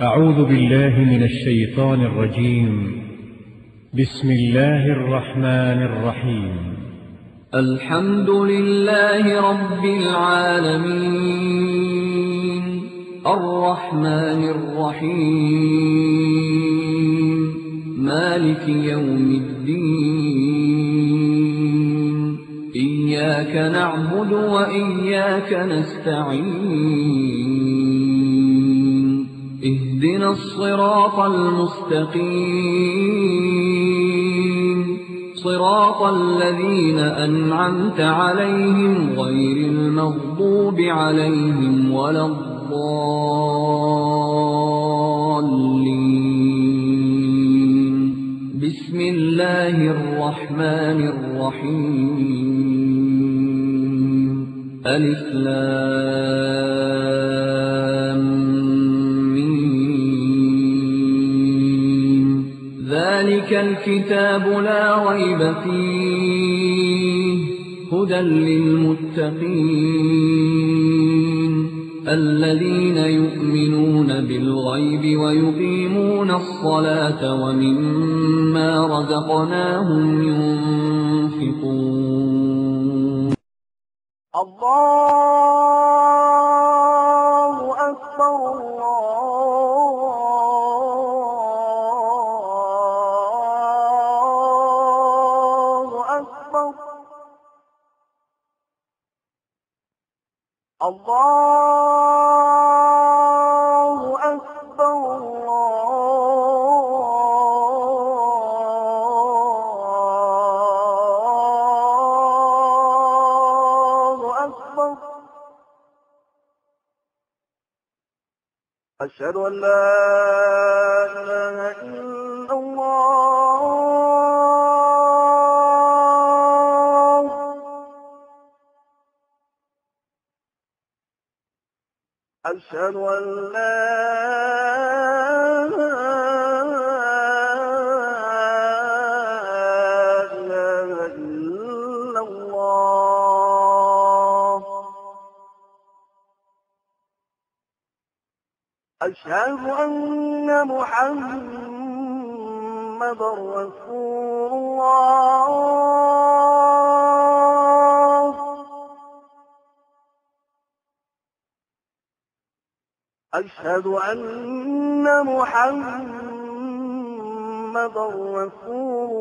أعوذ بالله من الشيطان الرجيم. بسم الله الرحمن الرحيم. الحمد لله رب العالمين الرحمن الرحيم مالك يوم الدين إياك نعبد وإياك نستعين اهدنا الصراط المستقيم صراط الذين أنعمت عليهم غير المغضوب عليهم ولا الضالين. بسم الله الرحمن الرحيم. ألف لام ميم. ذلك الكتاب لا ريب فيه هدى للمتقين الذين يؤمنون بالغيب ويقيمون الصلاة ومما رزقناهم ينفقون. الله أكبر الله أكبر الله أكبر الله أكبر. أشهد أن لا إله إلا الله. أشهد أن لا إله إلا الله. أشهد أن محمدا رسول الله. أشهد أن محمدا رسول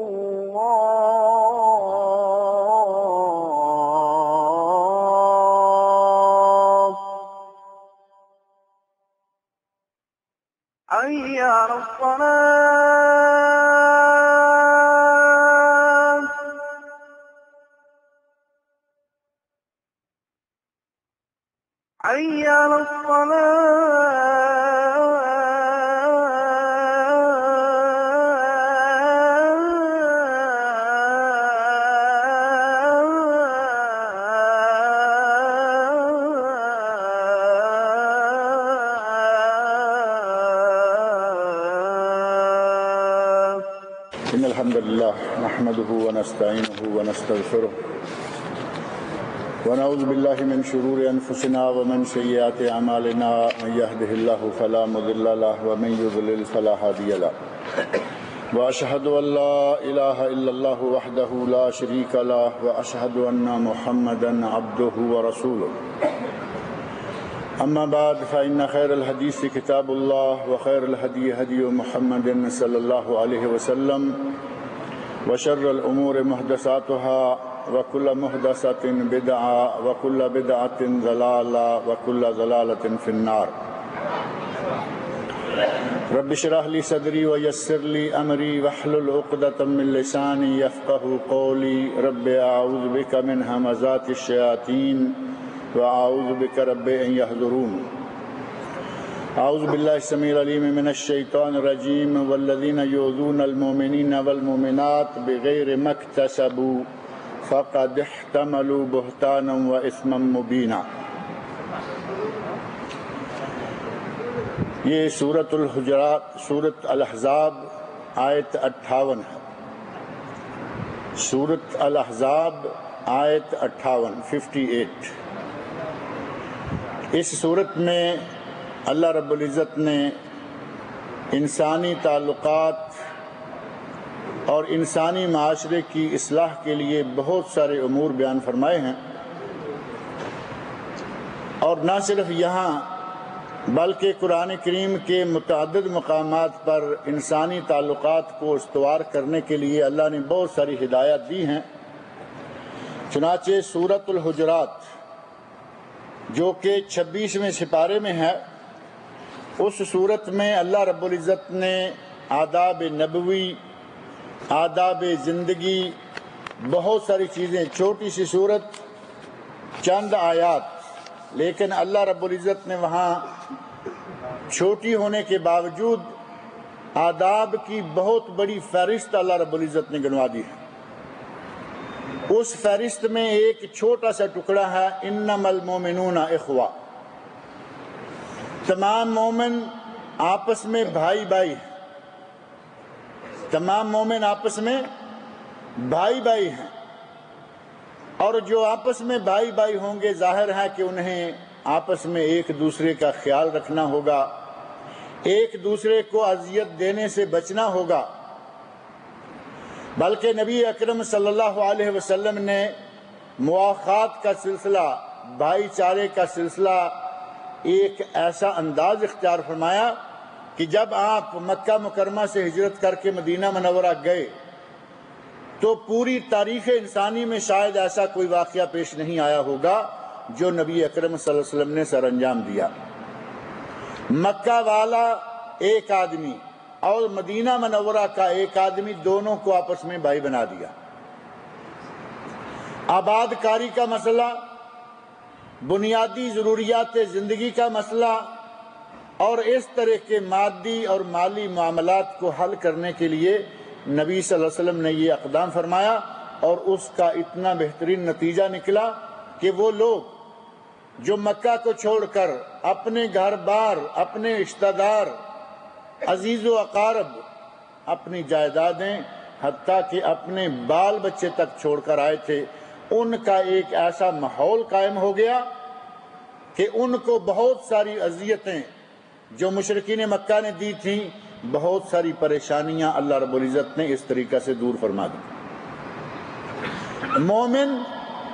الله. حي على الصلاة. حي على إن الحمد لله نحمده ونستعينه ونستغفره ونعوذ بالله من شرور أنفسنا ومن سيئات أعمالنا من يهده الله فلا مضل له ومن يضلل فلا هادي له وأشهد أن لا إله إلا الله وحده لا شريك له وأشهد أن محمدا عبده ورسوله. أما بعد فإن خير الحديث كتاب الله وخير الهدي هدي محمد صلى الله عليه وسلم وشر الأمور محدثاتها وكل محدثة بدعة وكل بدعة ضلالة وكل ضلالة في النار. رب اشرح لي صدري ويسر لي أمري واحلل عقدة من لساني يفقهوا قولي. رب أعوذ بك من همزات الشياطين وأعوذ بك رب أن يحضرون. أعوذ بالله السميع العليم من الشيطان الرجيم. والذين يؤذون المؤمنين والمؤمنات بغير ما اكتسبوا فقد احتملوا بهتانا وإثما مبينا. یہ سورۃ الحجرات سورۃ الاحزاب آیت 58 ہے. سورۃ الاحزاب آیت 58. اس صورت میں اللہ رب العزت نے انسانی تعلقات اور انسانی معاشرے کی اصلاح کے لیے بہت سارے امور بیان فرمائے ہیں، اور نہ صرف یہاں بلکہ قرآن کریم کے متعدد مقامات پر انسانی تعلقات کو استوار کرنے کے لیے اللہ نے بہت ساری ہدایات دی ہیں۔ چنانچہ سورۃ الحجرات جو کہ 26ویں سپارے میں ہے، اس صورت میں اللہ رب العزت نے آداب نبوی، آداب زندگی، بہت ساری چیزیں، چھوٹی سی صورت، چند آیات، لیکن اللہ رب العزت نے وہاں چھوٹی ہونے کے باوجود آداب کی بہت بڑی فہرست اللہ رب العزت نے گنوا دی ہے۔ اس فہرست میں ایک چھوٹا سا ٹکڑا ہے، انما المومنون اخوہ، تمام مومن آپس میں بھائی بھائی ہیں، تمام مومن آپس میں بھائی بھائی ہیں، اور جو آپس میں بھائی بھائی ہوں گے ظاہر ہے کہ انہیں آپس میں ایک دوسرے کا خیال رکھنا ہوگا، ایک دوسرے کو اذیت دینے سے بچنا ہوگا۔ بلکہ نبی اکرم صلی اللہ علیہ وسلم نے مواخات کا سلسلہ، بھائی چارے کا سلسلہ ایک ایسا انداز اختیار فرمایا کہ جب آپ مکہ مکرمہ سے ہجرت کر کے مدینہ منورہ گئے تو پوری تاریخ انسانی میں شاید ایسا کوئی واقعہ پیش نہیں آیا ہوگا جو نبی اکرم صلی اللہ علیہ وسلم نے سر انجام دیا۔ مکہ والا ایک آدمی اور مدینہ منورہ کا ایک آدمی، دونوں کو آپس میں بھائی بنا دیا۔ آباد کاری کا مسئلہ، بنیادی ضروریات زندگی کا مسئلہ، اور اس طرح کے مادی اور مالی معاملات کو حل کرنے کے لیے نبی صلی اللہ علیہ وسلم نے یہ اقدام فرمایا، اور اس کا اتنا بہترین نتیجہ نکلا کہ وہ لوگ جو مکہ کو چھوڑ کر اپنے گھر بار، اپنے رشتہ دار، عزیز و اقارب، اپنی جائیدادیں، حتیٰ کہ اپنے بال بچے تک چھوڑ کر آئے تھے، ان کا ایک ایسا ماحول قائم ہو گیا کہ ان کو بہت ساری اذیتیں جو مشرکین مکہ نے دی تھیں، بہت ساری پریشانیاں اللہ رب العزت نے اس طریقہ سے دور فرما دی۔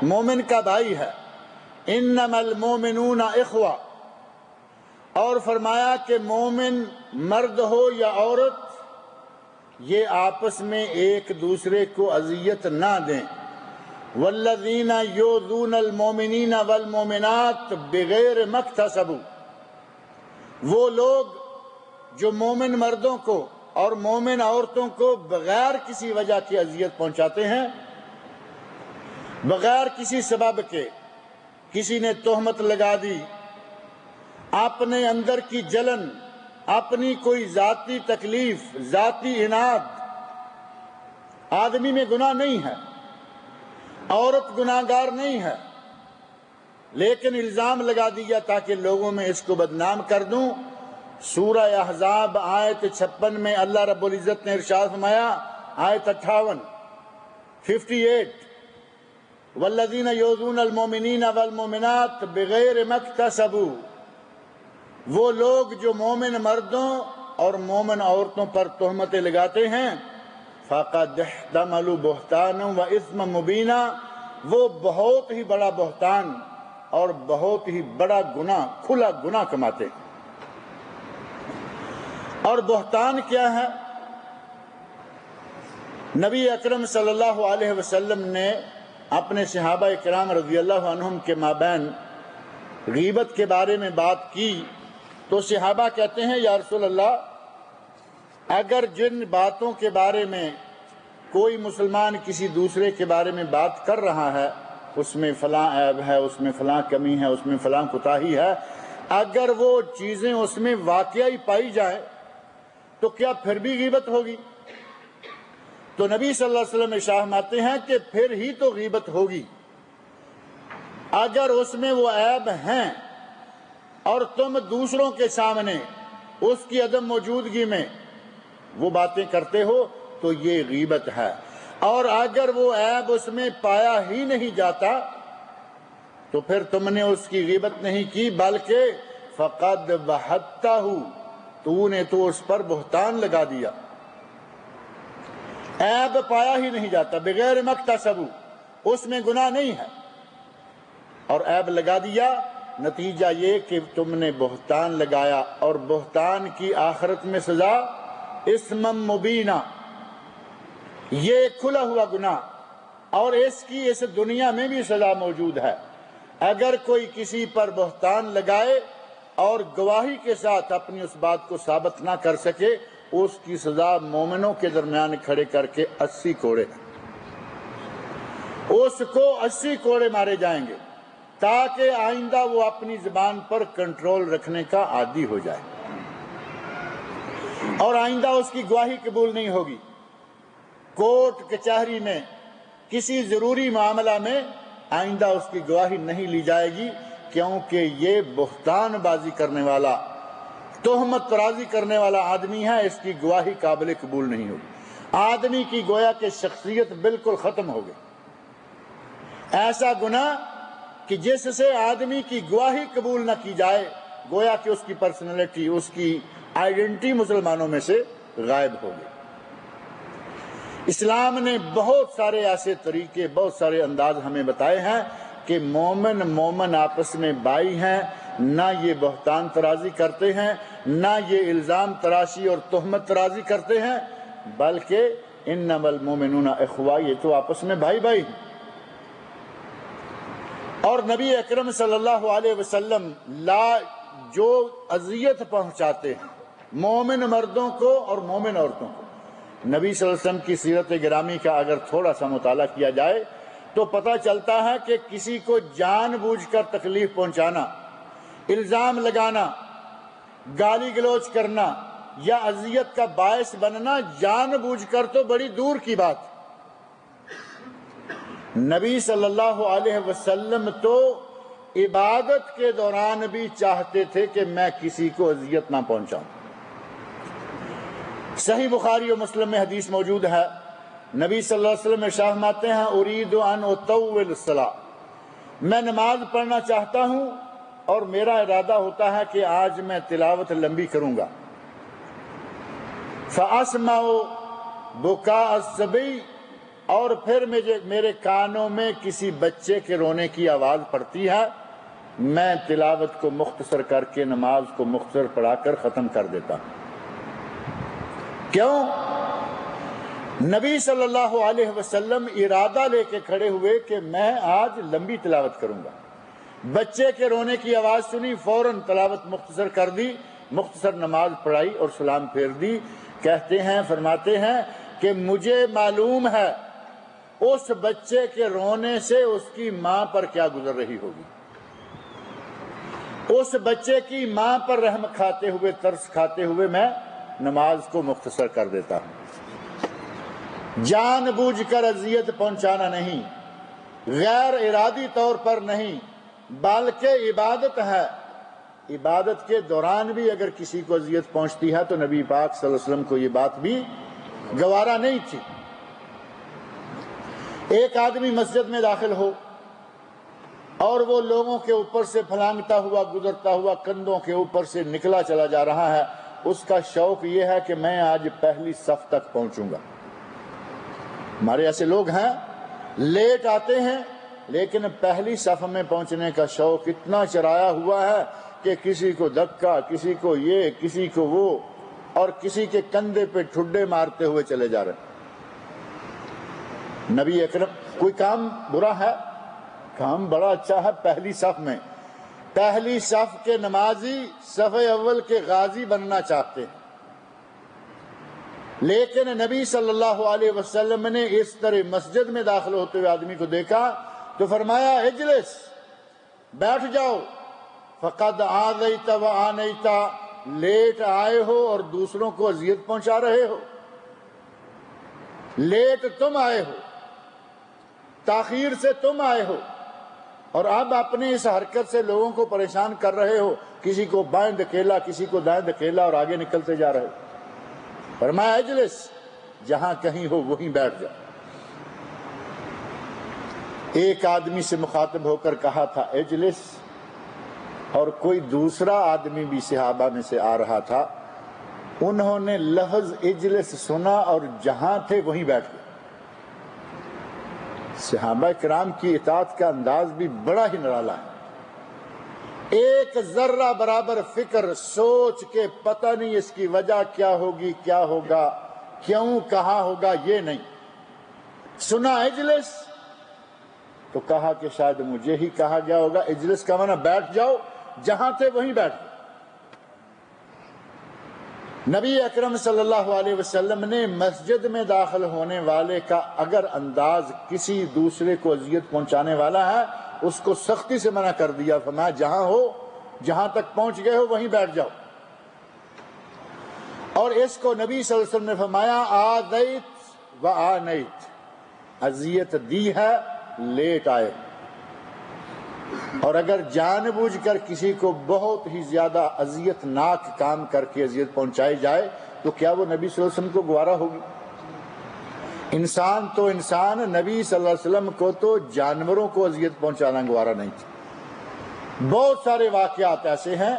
مومن کا بھائی ہے، انما المومنون اخوہ، اور فرمایا کہ مومن مرد ہو یا عورت یہ آپس میں ایک دوسرے کو اذیت نہ دیں۔ والذین یؤذون المؤمنین والمؤمنات بغیر ما اکتسبوا، وہ لوگ جو مومن مردوں کو اور مومن عورتوں کو بغیر کسی وجہ کی اذیت پہنچاتے ہیں، بغیر کسی سبب کے، کسی نے تہمت لگا دی، اپنے اندر کی جلن، اپنی کوئی ذاتی تکلیف، ذاتی عناد، آدمی میں گناہ نہیں ہے، عورت گناہگار نہیں ہے، لیکن الزام لگا دیا تاکہ لوگوں میں اس کو بدنام کر دوں۔ سورہ احزاب آیت 56 میں اللہ رب العزت نے ارشاد فرمایا، آیت 58 والذین یؤذون المؤمنین والمؤمنات بغیر ما اکتسبوا، وہ لوگ جو مومن مردوں اور مومن عورتوں پر تہمتیں لگاتے ہیں، فقد احتملوا بہتانا و اثما مبینا، وہ بہت ہی بڑا بہتان اور بہت ہی بڑا گناہ، کھلا گناہ کماتے ہیں۔ اور بہتان کیا ہے؟ نبی اکرم صلی اللہ علیہ وسلم نے اپنے صحابہ کرام رضی اللہ عنہم کے مابین غیبت کے بارے میں بات کی تو صحابہ کہتے ہیں، یا رسول اللہ، اگر جن باتوں کے بارے میں کوئی مسلمان کسی دوسرے کے بارے میں بات کر رہا ہے، اس میں فلاں عیب ہے، اس میں فلاں کمی ہے، اس میں فلاں کوتاہی ہے، اگر وہ چیزیں اس میں واقعی پائی جائیں تو کیا پھر بھی غیبت ہوگی؟ تو نبی صلی اللہ علیہ وسلم ارشاد فرماتے ہیں کہ پھر ہی تو غیبت ہوگی۔ اگر اس میں وہ عیب ہیں اور تم دوسروں کے سامنے اس کی عدم موجودگی میں وہ باتیں کرتے ہو تو یہ غیبت ہے، اور اگر وہ عیب اس میں پایا ہی نہیں جاتا تو پھر تم نے اس کی غیبت نہیں کی، بلکہ فقد بہتہ، تو نے تو اس پر بہتان لگا دیا. عیب پایا ہی نہیں جاتا، بغیر مکتسب، اس میں گناہ نہیں ہے، اور عیب لگا دیا. نتیجہ یہ کہ تم نے بہتان لگایا، اور بہتان کی آخرت میں سزا اسم مبینہ، یہ کھلا ہوا گناہ، اور اس کی اس دنیا میں بھی سزا موجود ہے. اگر کوئی کسی پر بہتان لگائے اور گواہی کے ساتھ اپنی اس بات کو ثابت نہ کر سکے، اس کی سزا مومنوں کے درمیان کھڑے کر کے 80 کوڑے، اس کو 80 کوڑے مارے جائیں گے، تاکہ آئندہ وہ اپنی زبان پر کنٹرول رکھنے کا عادی ہو جائے، اور آئندہ اس کی گواہی قبول نہیں ہوگی. کورٹ کچہری میں کسی ضروری معاملہ میں آئندہ اس کی گواہی نہیں لی جائے گی، کیونکہ یہ بہتان بازی کرنے والا، تہمت ترازی کرنے والا آدمی ہے، اس کی گواہی قابل قبول نہیں ہوگی. آدمی کی گویا کہ شخصیت بالکل ختم ہو گئی. ایسا گناہ کہ جس سے آدمی کی گواہی قبول نہ کی جائے، گویا کہ اس کی پرسنالٹی، اس کی آئیڈینٹی مسلمانوں میں سے غائب ہو گئی. اسلام نے بہت سارے ایسے طریقے، بہت سارے انداز ہمیں بتائے ہیں کہ مومن آپس میں بھائی ہیں، نہ یہ بہتان ترازی کرتے ہیں، نہ یہ الزام تراشی اور تہمت ترازی کرتے ہیں، بلکہ انما المؤمنون اخوہ، یہ تو آپس میں بھائی بھائی ہیں. اور نبی اکرم صلی اللہ علیہ وسلم جو اذیت پہنچاتے ہیں مومن مردوں کو اور مومن عورتوں کو، نبی صلی اللہ علیہ وسلم کی سیرت گرامی کا اگر تھوڑا سا مطالعہ کیا جائے تو پتہ چلتا ہے کہ کسی کو جان بوجھ کر تکلیف پہنچانا، الزام لگانا، گالی گلوچ کرنا یا اذیت کا باعث بننا جان بوجھ کر تو بڑی دور کی بات. نبی صلی اللہ علیہ وسلم تو عبادت کے دوران بھی چاہتے تھے کہ میں کسی کو اذیت نہ پہنچاؤں. صحیح بخاری و مسلم میں حدیث موجود ہے، نبی صلی اللہ علیہ وسلم ارشاد فرماتے ہیں اريد ان اطول الصلاۃ، میں نماز پڑھنا چاہتا ہوں اور میرا ارادہ ہوتا ہے کہ آج میں تلاوت لمبی کروں گا. فاسمع بکاء الصبی، اور پھر میرے کانوں میں کسی بچے کے رونے کی آواز پڑتی ہے، میں تلاوت کو مختصر کر کے نماز کو مختصر پڑھا کر ختم کر دیتا ہوں. کیوں؟ نبی صلی اللہ علیہ وسلم ارادہ لے کے کھڑے ہوئے کہ میں آج لمبی تلاوت کروں گا. بچے کے رونے کی آواز سنی، فوراً تلاوت مختصر کر دی، مختصر نماز پڑھائی اور سلام پھیر دی. کہتے ہیں، فرماتے ہیں کہ مجھے معلوم ہے اس بچے کے رونے سے اس کی ماں پر کیا گزر رہی ہوگی. اس بچے کی ماں پر رحم کھاتے ہوئے، ترس کھاتے ہوئے میں نماز کو مختصر کر دیتا ہوں. جان بوجھ کر اذیت پہنچانا نہیں، غیر ارادی طور پر نہیں، بلکہ عبادت ہے. عبادت کے دوران بھی اگر کسی کو اذیت پہنچتی ہے تو نبی پاک صلی اللہ علیہ وسلم کو یہ بات بھی گوارا نہیں تھی. ایک آدمی مسجد میں داخل ہو اور وہ لوگوں کے اوپر سے پھلانگتا ہوا، گزرتا ہوا، کندھوں کے اوپر سے نکلا چلا جا رہا ہے، اس کا شوق یہ ہے کہ میں آج پہلی صف تک پہنچوں گا. ہمارے ایسے لوگ ہیں، لیٹ آتے ہیں لیکن پہلی صف میں پہنچنے کا شوق اتنا چرایا ہوا ہے کہ کسی کو دھکا، کسی کو یہ، کسی کو وہ، اور کسی کے کندھے پہ ٹھڈے مارتے ہوئے چلے جا رہے ہیں. نبی اکرم، کوئی کام برا ہے؟ کام بڑا اچھا ہے. پہلی صف میں، پہلی صف کے نمازی صف اول کے غازی بننا چاہتے ہیں، لیکن نبی صلی اللہ علیہ وسلم نے اس طرح مسجد میں داخل ہوتے ہوئے آدمی کو دیکھا تو فرمایا اجلس، بیٹھ جاؤ، فقد آذیت و آنیت، لیٹ آئے ہو اور دوسروں کو اذیت پہنچا رہے ہو. لیٹ تم آئے ہو، تاخیر سے تم آئے ہو، اور اب اپنی اس حرکت سے لوگوں کو پریشان کر رہے ہو. کسی کو بائیں دھکیلا، کسی کو دائیں دھکیلا اور آگے نکلتے جا رہے ہو. فرمایا اجلس، جہاں کہیں ہو وہیں بیٹھ جاؤ. ایک آدمی سے مخاطب ہو کر کہا تھا اجلس، اور کوئی دوسرا آدمی بھی صحابہ میں سے آ رہا تھا انہوں نے لفظ اجلس سنا اور جہاں تھے وہیں بیٹھ گئے۔ صحابہ کرام کی اطاعت کا انداز بھی بڑا ہی نرالا ہے۔ ایک ذرہ برابر فکر سوچ کے پتہ نہیں اس کی وجہ کیا ہوگی، کیا ہوگا، کیوں، کہاں ہوگا، یہ نہیں۔ سنا اجلس تو کہا کہ شاید مجھے ہی کہا گیا ہوگا۔ اجلس کا معنی بیٹھ جاؤ، جہاں تھے وہیں بیٹھ گئے۔ نبی اکرم صلی اللہ علیہ وسلم نے مسجد میں داخل ہونے والے کا اگر انداز کسی دوسرے کو اذیت پہنچانے والا ہے اس کو سختی سے منع کر دیا، فرمایا جہاں ہو، جہاں تک پہنچ گئے ہو وہیں بیٹھ جاؤ۔ اور اس کو نبی صلی اللہ علیہ وسلم نے فرمایا آذیت و آنیت، اذیت دی ہے، لیٹ آئے۔ اور اگر جان بوجھ کر کسی کو بہت ہی زیادہ اذیت ناک کام کر کے اذیت پہنچائی جائے تو کیا وہ نبی صلی اللہ علیہ وسلم کو گوارا ہوگی؟ انسان تو انسان، نبی صلی اللہ علیہ وسلم کو تو جانوروں کو اذیت پہنچانا گوارا نہیں تھا۔ بہت سارے واقعات ایسے ہیں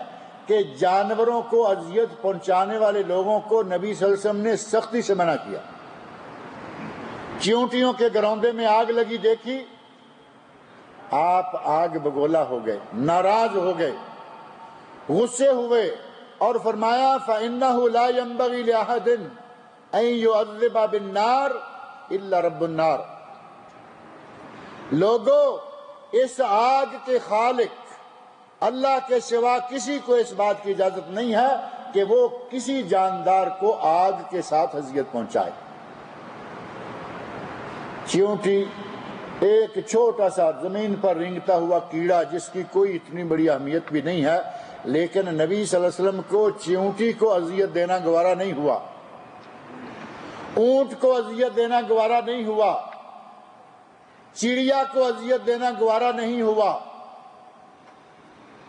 کہ جانوروں کو اذیت پہنچانے والے لوگوں کو نبی صلی اللہ علیہ وسلم نے سختی سے منع کیا۔ چیونٹیوں کے گروندے میں آگ لگی دیکھی، آپ آگ بگولا ہو گئے، ناراض ہو گئے، غصے ہوئے اور فرمایا فَإِنَّهُ لَا يَنبَغِي لِأَحَدٍ أَن يُعَذِّبَ بِالنَّارِ إِلَّا رَبُّ النَّارِ۔ لوگوں، اس آگ کے خالق اللہ کے سوا کسی کو اس بات کی اجازت نہیں ہے کہ وہ کسی جاندار کو آگ کے ساتھ اذیت پہنچائے۔ چیونٹی ایک چھوٹا سا زمین پر رینگتا ہوا کیڑا جس کی کوئی اتنی بڑی اہمیت بھی نہیں ہے، لیکن نبی صلی اللہ علیہ وسلم کو چیونٹی کو اذیت دینا گوارا نہیں ہوا، اونٹ کو اذیت دینا گوارا نہیں ہوا، چڑیا کو اذیت دینا گوارا نہیں ہوا۔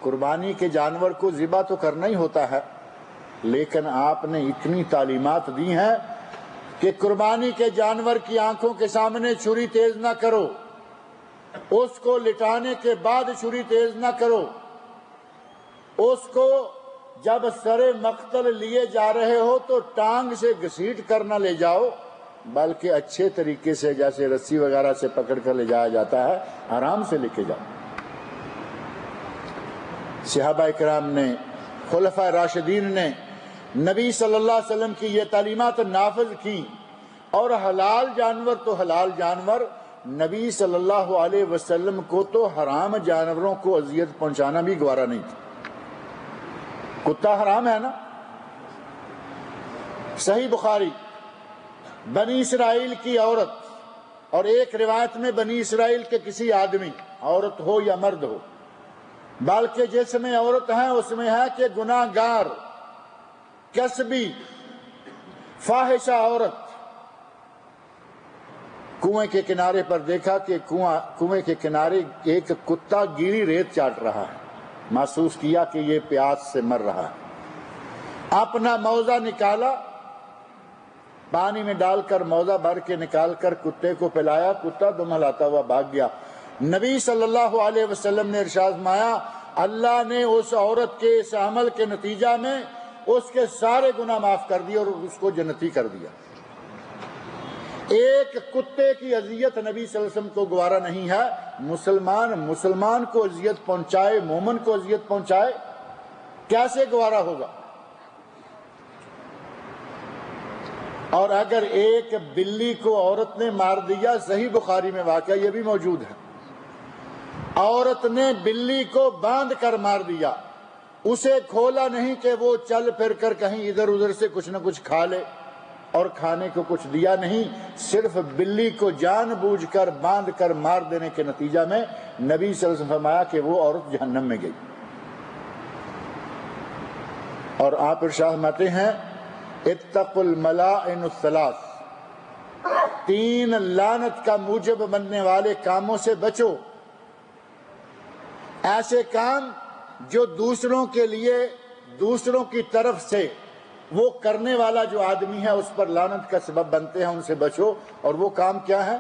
قربانی کے جانور کو ذبح تو کرنا ہی ہوتا ہے، لیکن آپ نے اتنی تعلیمات دی ہیں کہ قربانی کے جانور کی آنکھوں کے سامنے چھری تیز نہ کرو، اس کو لٹانے کے بعد چھری تیز نہ کرو، اس کو جب سر مقتل لیے جا رہے ہو تو ٹانگ سے گھسیٹ کر نہ لے جاؤ، بلکہ اچھے طریقے سے جیسے رسی وغیرہ سے پکڑ کر لے جایا جاتا ہے آرام سے لے کے جاؤ۔ صحابہ کرام نے، خلفائے راشدین نے نبی صلی اللہ علیہ وسلم کی یہ تعلیمات نافذ کی، اور حلال جانور تو حلال جانور، نبی صلی اللہ علیہ وسلم کو تو حرام جانوروں کو اذیت پہنچانا بھی گوارا نہیں تھا۔ کتا حرام ہے نا؟ صحیح بخاری، بنی اسرائیل کی عورت، اور ایک روایت میں بنی اسرائیل کے کسی آدمی، عورت ہو یا مرد ہو، بلکہ جس میں عورت ہے اس میں ہے کہ گناہ گار، کسبی، فاحشہ عورت، کنویں کے کنارے پر دیکھا کہ کنویں کے کنارے ایک کتا گیلی ریت چاٹ رہا ہے، محسوس کیا کہ یہ پیاس سے مر رہا ہے، اپنا موزہ نکالا، پانی میں ڈال کر موزہ بھر کے نکال کر کتے کو پلایا، کتا دم ہلاتا ہوا بھاگ گیا۔ نبی صلی اللہ علیہ وسلم نے ارشاد فرمایا اللہ نے اس عورت کے اس عمل کے نتیجہ میں اس کے سارے گناہ معاف کر دیے اور اس کو جنتی کر دیا۔ ایک کتے کی اذیت نبی صلی اللہ علیہ وسلم کو گوارا نہیں ہے۔ مسلمان کو اذیت پہنچائے، مومن کو اذیت پہنچائے، کیسے گوارا ہوگا؟ اور اگر ایک بلی کو عورت نے مار دیا، صحیح بخاری میں واقعہ یہ بھی موجود ہے، عورت نے بلی کو باندھ کر مار دیا، اسے کھولا نہیں کہ وہ چل پھر کر کہیں ادھر ادھر سے کچھ نہ کچھ کھا لے، اور کھانے کو کچھ دیا نہیں، صرف بلی کو جان بوجھ کر باندھ کر مار دینے کے نتیجہ میں نبی صلی اللہ علیہ وسلم نے فرمایا کہ وہ عورت جہنم میں گئی۔ اور آپ ارشاد فرماتے ہیں اتقوا الملائن الثلاث، 3 لعنت کا موجب بننے والے کاموں سے بچو۔ ایسے کام جو دوسروں کے لیے، دوسروں کی طرف سے وہ کرنے والا جو آدمی ہے اس پر لعنت کا سبب بنتے ہیں، ان سے بچو۔ اور وہ کام کیا ہے؟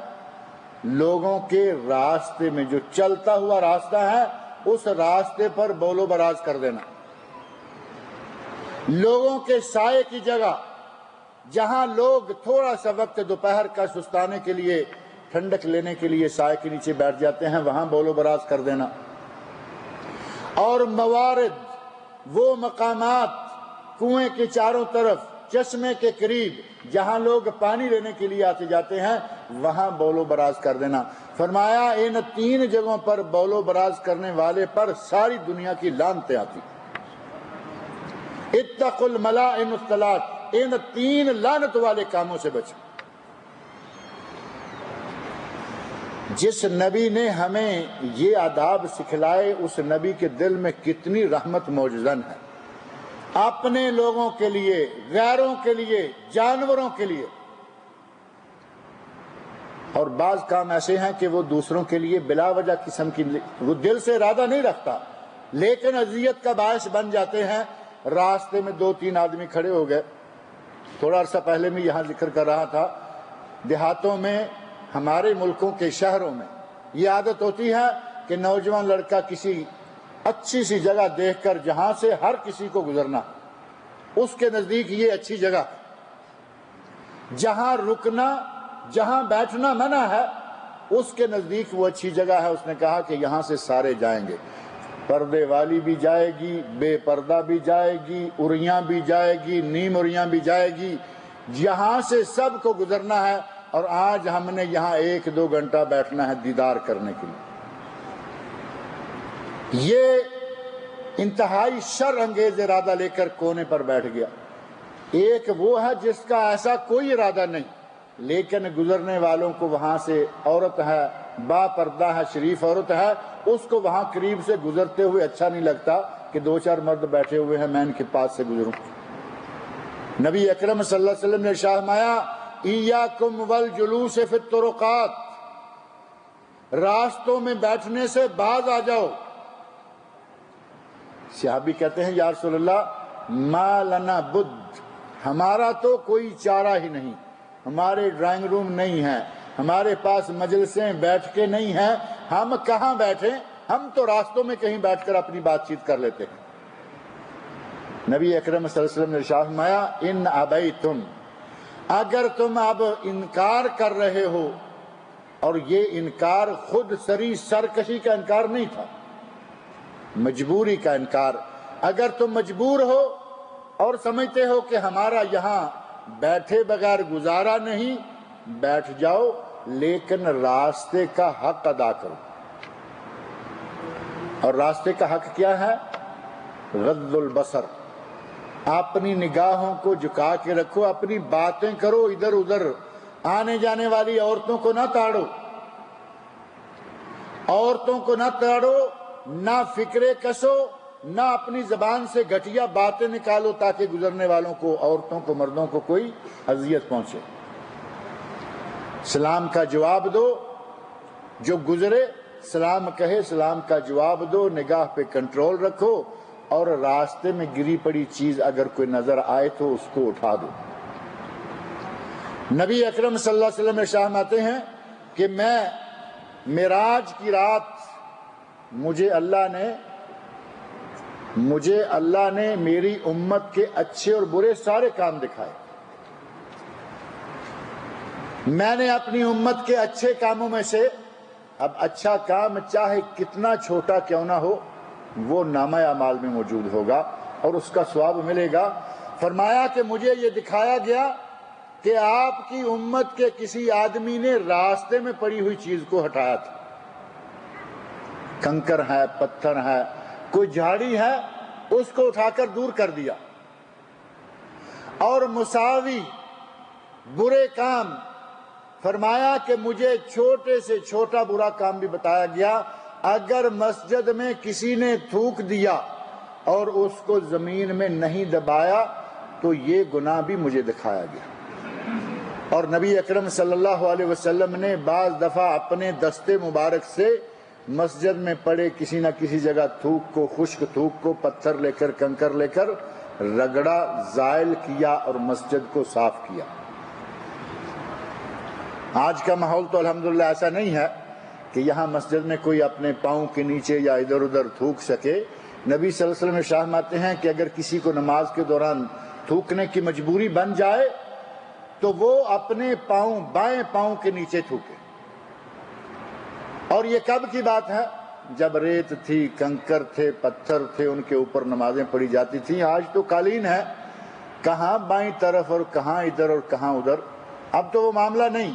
لوگوں کے راستے میں جو چلتا ہوا راستہ ہے اس راستے پر بول و براز کر دینا، لوگوں کے سائے کی جگہ، جہاں لوگ تھوڑا سا وقت دوپہر کا سستانے کے لیے، ٹھنڈک لینے کے لیے سائے کے نیچے بیٹھ جاتے ہیں، وہاں بول و براز کر دینا۔ اور موارد، وہ مقامات کنویں کے چاروں طرف، چشمے کے قریب جہاں لوگ پانی لینے کے لیے آتے جاتے ہیں، وہاں بول و براز کر دینا۔ فرمایا ان 3 جگہوں پر بول و براز کرنے والے پر ساری دنیا کی لعنتیں آتی۔ اتقوا الملائن الثلاث، ان 3 لعنت والے کاموں سے بچو۔ جس نبی نے ہمیں یہ آداب سکھلائے، اس نبی کے دل میں کتنی رحمت موجزن ہے، اپنے لوگوں کے لیے، غیروں کے لیے، جانوروں کے لیے۔ اور بعض کام ایسے ہیں کہ وہ دوسروں کے لیے بلا وجہ قسم کی، وہ دل سے ارادہ نہیں رکھتا لیکن اذیت کا باعث بن جاتے ہیں۔ راستے میں 2-3 آدمی کھڑے ہو گئے، تھوڑا عرصہ پہلے میں یہاں ذکر کر رہا تھا، دیہاتوں میں، ہمارے ملکوں کے شہروں میں یہ عادت ہوتی ہے کہ نوجوان لڑکا کسی اچھی سی جگہ دیکھ کر، جہاں سے ہر کسی کو گزرنا، اس کے نزدیک یہ اچھی جگہ، جہاں رکنا، جہاں بیٹھنا منع ہے، اس کے نزدیک وہ اچھی جگہ ہے۔ اس نے کہا کہ یہاں سے سارے جائیں گے، پردے والی بھی جائے گی، بے پردہ بھی جائے گی، اریاں بھی جائے گی، نیم اریاں بھی جائے گی، یہاں سے سب کو گزرنا ہے۔ اور آج ہم نے یہاں 1-2 گھنٹہ بیٹھنا ہے دیدار کرنے کے لیے۔ یہ انتہائی شر انگیز ارادہ لے کر کونے پر بیٹھ گیا۔ ایک وہ ہے جس کا ایسا کوئی ارادہ نہیں، لیکن گزرنے والوں کو وہاں سے، عورت ہے، با پردہ ہے، شریف عورت ہے، اس کو وہاں قریب سے گزرتے ہوئے اچھا نہیں لگتا کہ 2-4 مرد بیٹھے ہوئے ہیں، میں ان کے پاس سے گزروں۔ نبی اکرم صلی اللہ علیہ وسلم نے ارشاد فرمایا، ایاکم والجلوس فی الطرقات، راستوں میں بیٹھنے سے باز آ جاؤ۔ صحابی کہتے ہیں یا رسول اللہ ما لنا بد، ہمارا تو کوئی چارہ ہی نہیں، ہمارے ڈرائنگ روم نہیں ہے، ہمارے پاس مجلسیں بیٹھ کے نہیں ہیں، ہم کہاں بیٹھیں، ہم تو راستوں میں کہیں بیٹھ کر اپنی بات چیت کر لیتے ہیں۔ نبی اکرم صلی اللہ علیہ وسلم نے ارشاد فرمایا، ان ابیتم، اگر تم اب انکار کر رہے ہو، اور یہ انکار خود سری سرکشی کا انکار نہیں تھا، مجبوری کا انکار، اگر تم مجبور ہو اور سمجھتے ہو کہ ہمارا یہاں بیٹھے بغیر گزارا نہیں، بیٹھ جاؤ، لیکن راستے کا حق ادا کرو۔ اور راستے کا حق کیا ہے؟ غض البصر، اپنی نگاہوں کو جھکا کے رکھو، اپنی باتیں کرو، ادھر ادھر آنے جانے والی عورتوں کو نہ تاڑو، عورتوں کو نہ تاڑو، نہ فکرے کسو، نہ اپنی زبان سے گھٹیا باتیں نکالو تاکہ گزرنے والوں کو، عورتوں کو، مردوں کو کوئی اذیت پہنچے۔ سلام کا جواب دو، جو گزرے سلام کہے، سلام کا جواب دو، نگاہ پہ کنٹرول رکھو، اور راستے میں گری پڑی چیز اگر کوئی نظر آئے تو اس کو اٹھا دو۔ نبی اکرم صلی اللہ علیہ وسلم ارشاد فرماتے ہیں کہ میں معراج کی رات مجھے اللہ نے میری امت کے اچھے اور برے سارے کام دکھائے۔ میں نے اپنی امت کے اچھے کاموں میں سے، اب اچھا کام چاہے کتنا چھوٹا کیوں نہ ہو، وہ نامہ اعمال میں موجود ہوگا اور اس کا ثواب ملے گا۔ فرمایا کہ مجھے یہ دکھایا گیا کہ آپ کی امت کے کسی آدمی نے راستے میں پڑی ہوئی چیز کو ہٹایا تھا، کنکر ہے، پتھر ہے، کوئی جھاڑی ہے، اس کو اٹھا کر دور کر دیا۔ اور مساوی برے کام، فرمایا کہ مجھے چھوٹے سے چھوٹا برا کام بھی بتایا گیا، اگر مسجد میں کسی نے تھوک دیا اور اس کو زمین میں نہیں دبایا تو یہ گناہ بھی مجھے دکھایا گیا۔ اور نبی اکرم صلی اللہ علیہ وسلم نے بعض دفعہ اپنے دستے مبارک سے مسجد میں پڑے کسی نہ کسی جگہ تھوک کو، خشک تھوک کو، پتھر لے کر، کنکر لے کر رگڑا، زائل کیا اور مسجد کو صاف کیا۔ آج کا ماحول تو الحمدللہ ایسا نہیں ہے کہ یہاں مسجد میں کوئی اپنے پاؤں کے نیچے یا ادھر ادھر تھوک سکے، نبی صلی اللہ علیہ وسلم ارشاد فرماتے ہیں کہ اگر کسی کو نماز کے دوران تھوکنے کی مجبوری بن جائے تو وہ اپنے پاؤں بائیں پاؤں کے نیچے تھوکے. اور یہ کب کی بات ہے؟ جب ریت تھی، کنکر تھے، پتھر تھے، ان کے اوپر نمازیں پڑھی جاتی تھیں. آج تو قالین ہے، کہاں بائیں طرف اور کہاں ادھر اور کہاں ادھر، اب تو وہ معاملہ نہیں.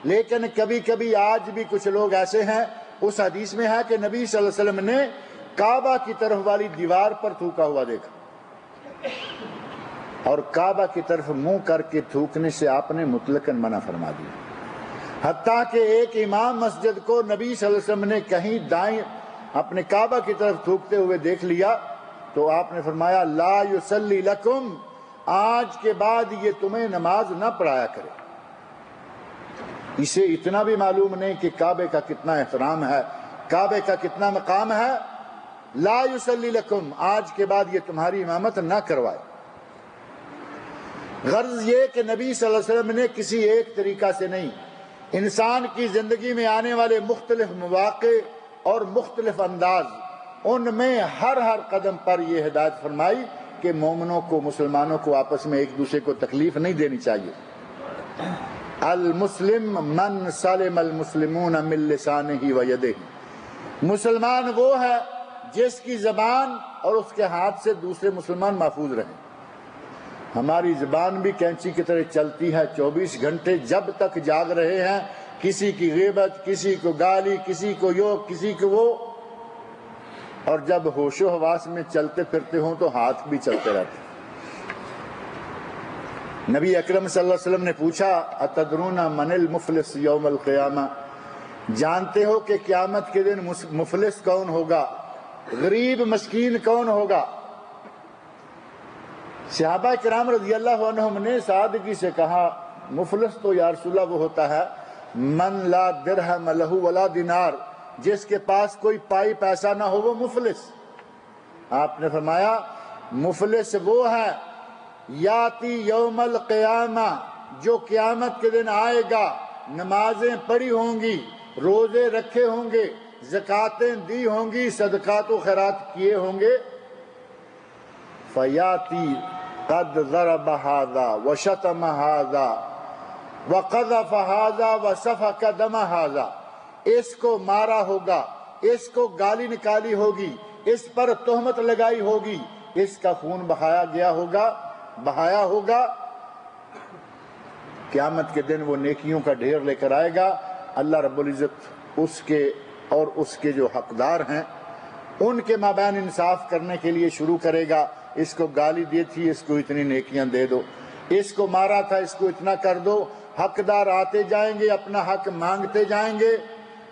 لیکن کبھی کبھی آج بھی کچھ لوگ ایسے ہیں. اس حدیث میں ہے کہ نبی صلی اللہ علیہ وسلم نے کعبہ کی طرف والی دیوار پر تھوکا ہوا دیکھا، اور کعبہ کی طرف منہ کر کے تھوکنے سے آپ نے مطلقاً منع فرما دیا. حتیٰ کہ ایک امام مسجد کو نبی صلی اللہ علیہ وسلم نے کہیں دائیں اپنے کعبہ کی طرف تھوکتے ہوئے دیکھ لیا تو آپ نے فرمایا لا یصلی لکم، آج کے بعد یہ تمہیں نماز نہ پڑھایا کرے. اسے اتنا بھی معلوم نہیں کہ کعبے کا کتنا احترام ہے، کعبے کا کتنا مقام ہے. لا یصلی لکم، آج کے بعد یہ تمہاری امامت نہ کروائے. غرض یہ کہ نبی صلی اللہ علیہ وسلم نے کسی ایک طریقہ سے نہیں، انسان کی زندگی میں آنے والے مختلف مواقع اور مختلف انداز، ان میں ہر قدم پر یہ ہدایت فرمائی کہ مومنوں کو، مسلمانوں کو آپس میں ایک دوسرے کو تکلیف نہیں دینی چاہیے. المسلم من سلم المسلمون من لسانہ و یدہ، مسلمان وہ ہے جس کی زبان اور اس کے ہاتھ سے دوسرے مسلمان محفوظ رہیں. ہماری زبان بھی کینچی کی طرح چلتی ہے 24 گھنٹے، جب تک جاگ رہے ہیں کسی کی غیبت، کسی کو گالی، کسی کو یو، کسی کو وہ، اور جب ہوش و حواس میں چلتے پھرتے ہوں تو ہاتھ بھی چلتے رہتے. نبی اکرم صلی اللہ علیہ وسلم نے پوچھا اتدرون من المفلس یوم القیامہ، جانتے ہو کہ قیامت کے دن مفلس کون ہوگا، غریب مسکین کون ہوگا؟ صحابہ کرام رضی اللہ عنہم نے سادگی سے کہا مفلس تو یا رسول اللہ وہ ہوتا ہے من لا درہم لہ ولا دینار، جس کے پاس کوئی پائی پیسہ نہ ہو وہ مفلس. آپ نے فرمایا مفلس وہ ہے یاتی یوم القیامہ، جو قیامت کے دن آئے گا، نمازیں پڑھی ہوں گی، روزے رکھے ہوں گے، زکاتیں دی ہوں گی، صدقات و خیرات کیے ہوں گے، فیاتی قد ضرب ھذا وشتم ھذا وقذف ھذا وسفک دم ھذا، اس کو مارا ہوگا، اس کو گالی نکالی ہوگی، اس پر تہمت لگائی ہوگی، اس کا خون بہایا ہوگا. قیامت کے دن وہ نیکیوں کا ڈھیر لے کر آئے گا. اللہ رب العزت اس کے اور اس کے جو حقدار ہیں ان کے مابین انصاف کرنے کے لیے شروع کرے گا. اس کو گالی دی تھی، اس کو اتنی نیکیاں دے دو، اس کو مارا تھا، اس کو اتنا کر دو. حقدار آتے جائیں گے، اپنا حق مانگتے جائیں گے،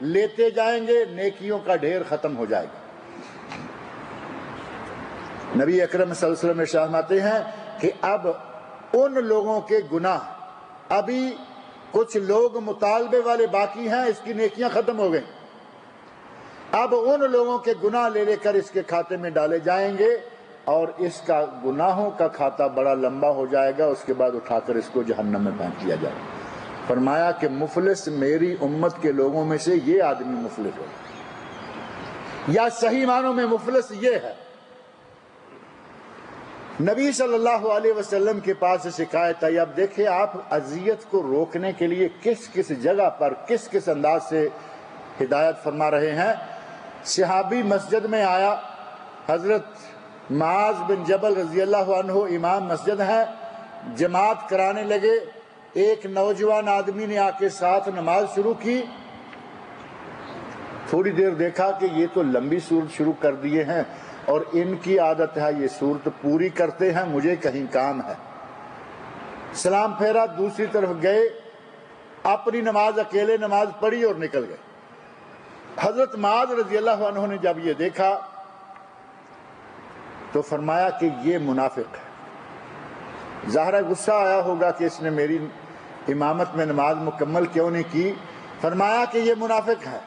لیتے جائیں گے، نیکیوں کا ڈھیر ختم ہو جائے گا. نبی اکرم صلی اللہ علیہ وسلم ارشاد فرماتے ہیں کہ اب ان لوگوں کے گناہ، ابھی کچھ لوگ مطالبے والے باقی ہیں، اس کی نیکیاں ختم ہو گئیں، اب ان لوگوں کے گناہ لے کر اس کے کھاتے میں ڈالے جائیں گے اور اس کا گناہوں کا کھاتا بڑا لمبا ہو جائے گا. اس کے بعد اٹھا کر اس کو جہنم میں پھینک دیا جائے گا. فرمایا کہ مفلس میری امت کے لوگوں میں سے یہ آدمی مفلس ہو، یا صحیح معنوں میں مفلس یہ ہے. نبی صلی اللہ علیہ وسلم کے پاس شکایت آئی. اب دیکھیں آپ اذیت کو روکنے کے لیے کس کس جگہ پر کس کس انداز سے ہدایت فرما رہے ہیں. صحابی مسجد میں آیا، حضرت معاذ بن جبل رضی اللہ عنہ امام مسجد ہیں، جماعت کرانے لگے. ایک نوجوان آدمی نے آ کے ساتھ نماز شروع کی. تھوڑی دیر دیکھا کہ یہ تو لمبی صورت شروع کر دیے ہیں اور ان کی عادت ہے یہ صورت پوری کرتے ہیں، مجھے کہیں کام ہے. سلام پھیرا، دوسری طرف گئے، اپنی نماز اکیلے نماز پڑھی اور نکل گئے. حضرت معاذ رضی اللہ عنہ نے جب یہ دیکھا تو فرمایا کہ یہ منافق ہے. ظاہر غصہ آیا ہوگا کہ اس نے میری امامت میں نماز مکمل کیوں نہیں کی. فرمایا کہ یہ منافق ہے.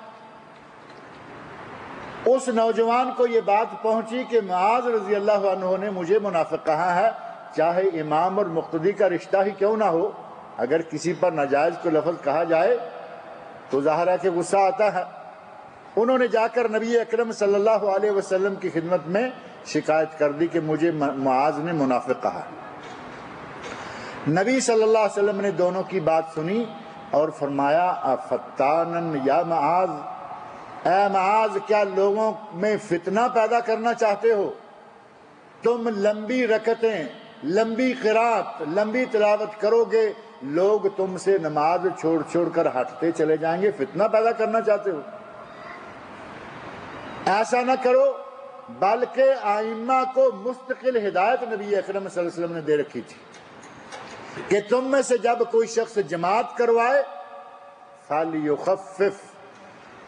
اس نوجوان کو یہ بات پہنچی کہ معاذ رضی اللہ عنہ نے مجھے منافق کہا ہے، چاہے امام اور مقتدی کا رشتہ ہی کیوں نہ ہو، اگر کسی پر ناجائز کو لفظ کہا جائے تو ظاہر ہے کہ غصہ آتا ہے. انہوں نے جا کر نبی اکرم صلی اللہ علیہ وسلم کی خدمت میں شکایت کر دی کہ مجھے معاذ نے منافق کہا۔ نبی صلی اللہ علیہ وسلم نے دونوں کی بات سنی اور فرمایا افتانن یا معاذ، اے معاذ کیا لوگوں میں فتنہ پیدا کرنا چاہتے ہو؟ تم لمبی رکعتیں، لمبی قرات، لمبی تلاوت کرو گے، لوگ تم سے نماز چھوڑ چھوڑ کر ہٹتے چلے جائیں گے، فتنہ پیدا کرنا چاہتے ہو؟ ایسا نہ کرو، بلکہ ائمہ کو مستقل ہدایت نبی اکرم صلی اللہ علیہ وسلم نے دے رکھی تھی کہ تم میں سے جب کوئی شخص جماعت کروائے فَلْيُخَفِّفْ،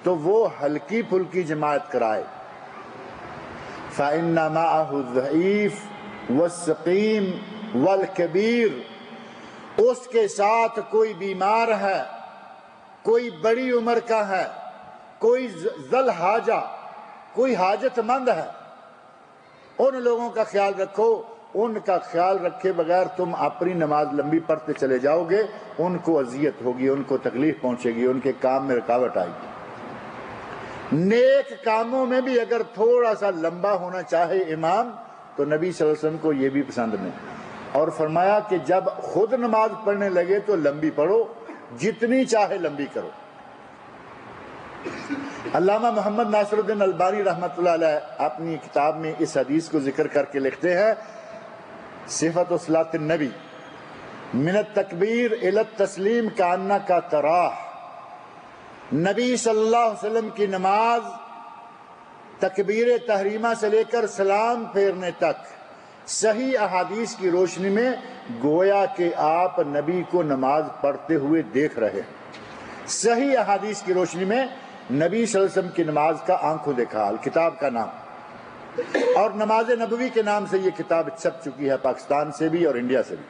تو وہ ہلکی پھلکی جماعت کرائے، فَإِنَّ مَعَهُ الضَّعِيفُ وَالسَّقِيمُ وَالْكَبِيرُ، اس کے ساتھ کوئی بیمار ہے، کوئی بڑی عمر کا ہے، کوئی ذل حاجہ، کوئی حاجت مند ہے، ان لوگوں کا خیال رکھو۔ ان کا خیال رکھے بغیر تم اپنی نماز لمبی پڑھتے چلے جاؤ گے، ان کو اذیت ہوگی، ان کو تکلیف پہنچے گی، ان کے کام میں رکاوٹ آئے گی۔ نیک کاموں میں بھی اگر تھوڑا سا لمبا ہونا چاہے امام تو نبی صلی اللہ علیہ وسلم کو یہ بھی پسند نہیں، اور فرمایا کہ جب خود نماز پڑھنے لگے تو لمبی پڑھو، جتنی چاہے لمبی کرو۔ علامہ محمد ناصر الدین البانی رحمۃ اللہ علیہ اپنی کتاب میں اس حدیث کو ذکر کر کے لکھتے ہیں، صفت صلاۃ النبی من التکبیر الی التسلیم کانک تراہ، نبی صلی اللہ علیہ وسلم کی نماز تکبیر تحریمہ سے لے کر سلام پھیرنے تک صحیح احادیث کی روشنی میں گویا کہ آپ نبی کو نماز پڑھتے ہوئے دیکھ رہے ہیں۔ صحیح احادیث کی روشنی میں نبی صلی اللہ علیہ وسلم کی نماز کا آنکھوں دیکھا حال، کتاب کا نام، اور نماز نبوی کے نام سے یہ کتاب چھپ چکی ہے پاکستان سے بھی اور انڈیا سے بھی۔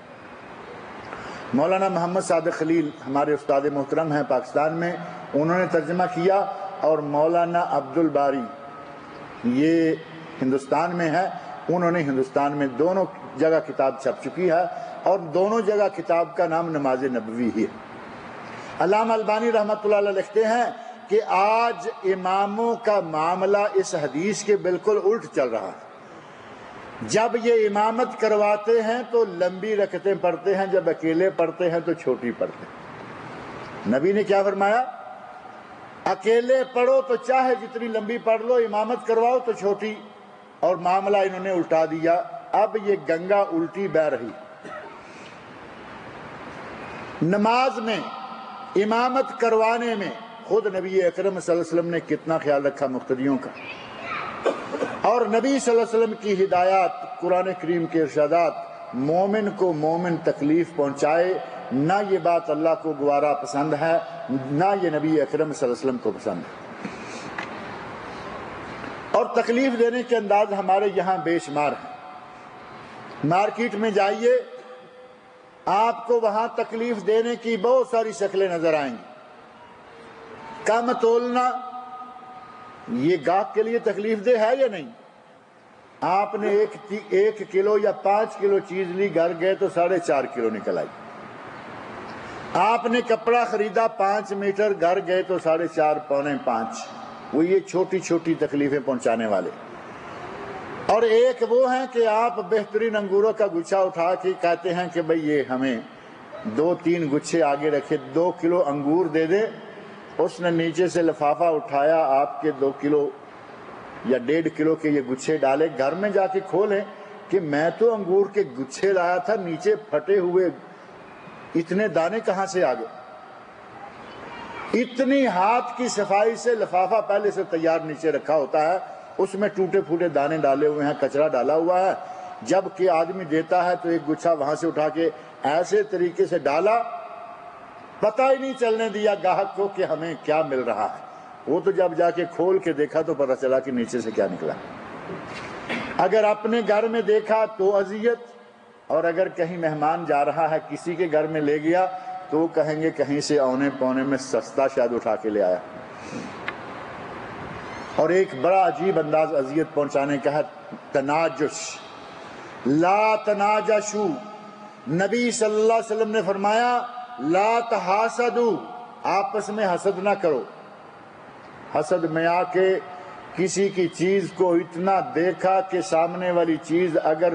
مولانا محمد صادق خلیل ہمارے استاد محترم ہیں پاکستان میں، انہوں نے ترجمہ کیا، اور مولانا عبد الباری یہ ہندوستان میں ہے، انہوں نے ہندوستان میں دونوں جگہ کتاب چھپ چکی ہے، اور دونوں جگہ کتاب کا نام نماز نبوی ہی ہے۔ علامہ البانی رحمۃ اللہ علیہ لکھتے ہیں کہ آج اماموں کا معاملہ اس حدیث کے بالکل الٹ چل رہا ہے۔ جب یہ امامت کرواتے ہیں تو لمبی رکعتیں پڑھتے ہیں، جب اکیلے پڑھتے ہیں تو چھوٹی پڑھتے ہیں۔ نبی نے کیا فرمایا؟ اکیلے پڑھو تو چاہے جتنی لمبی پڑھ لو، امامت کرواؤ تو چھوٹی، اور معاملہ انہوں نے الٹا دیا۔ اب یہ گنگا الٹی بہہ رہی۔ نماز میں امامت کروانے میں خود نبی اکرم صلی اللہ علیہ وسلم نے کتنا خیال رکھا مقتدیوں کا، اور نبی صلی اللہ علیہ وسلم کی ہدایات، قرآن کریم کے ارشادات مومن کو مومن تکلیف پہنچائے، نہ یہ بات اللہ کو گوارا پسند ہے، نہ یہ نبی اکرم صلی اللہ علیہ وسلم کو پسند ہے۔ اور تکلیف دینے کے انداز ہمارے یہاں بے شمار ہیں۔ مارکیٹ میں جائیے، آپ کو وہاں تکلیف دینے کی بہت ساری شکلیں نظر آئیں گی۔ کم تولنا، یہ گاہک کے لیے تکلیف دہ ہے یا نہیں؟ آپ نے ایک کلو یا 5 کلو چیز لی، گھر گئے تو 4.5 کلو نکل آئی۔ آپ نے کپڑا خریدا 5 میٹر، گھر گئے تو 4.5 پونے 5۔ وہ یہ چھوٹی چھوٹی تکلیفیں پہنچانے والے۔ اور ایک وہ ہیں کہ آپ بہترین انگوروں کا گچھا اٹھا کے کہتے ہیں کہ بھئی یہ ہمیں 2-3 گچھے آگے رکھے، 2 کلو انگور دے دے۔ اس نے نیچے سے لفافہ اٹھایا، آپ کے 2 کلو یا 1.5 کلو کے یہ گچھے ڈالے، گھر میں جا کے کھولیں کہ میں تو انگور کے گچھے لایا تھا، نیچے پھٹے ہوئے اتنے دانے کہاں سے آ گئے؟ اتنی ہاتھ کی صفائی سے لفافہ پہلے سے تیار نیچے رکھا ہوتا ہے، اس میں ٹوٹے پھوٹے دانے ڈالے ہوئے ہیں، کچرا ڈالا ہوا ہے۔ جب کہ آدمی دیتا ہے تو ایک گچھا وہاں سے اٹھا کے ایسے طریقے سے ڈالا، پتہ ہی نہیں چلنے دیا گاہک کو کہ ہمیں کیا مل رہا ہے۔ وہ تو جب جا کے کھول کے دیکھا تو پتہ چلا کہ نیچے سے کیا نکلا۔ اگر اپنے گھر میں دیکھا تو اذیت، اور اگر کہیں مہمان جا رہا ہے کسی کے گھر میں لے گیا تو کہیں گے کہیں سے اونے پونے میں سستا شاید اٹھا کے لے آیا۔ اور ایک بڑا عجیب انداز اذیت پہنچانے کا ہے تناجش۔ لا تناجشو، نبی صلی اللہ علیہ وسلم نے فرمایا لا تحاسدو، آپس میں حسد نہ کرو۔ حسد میں آ کے کسی کی چیز کو اتنا دیکھا کہ سامنے والی چیز اگر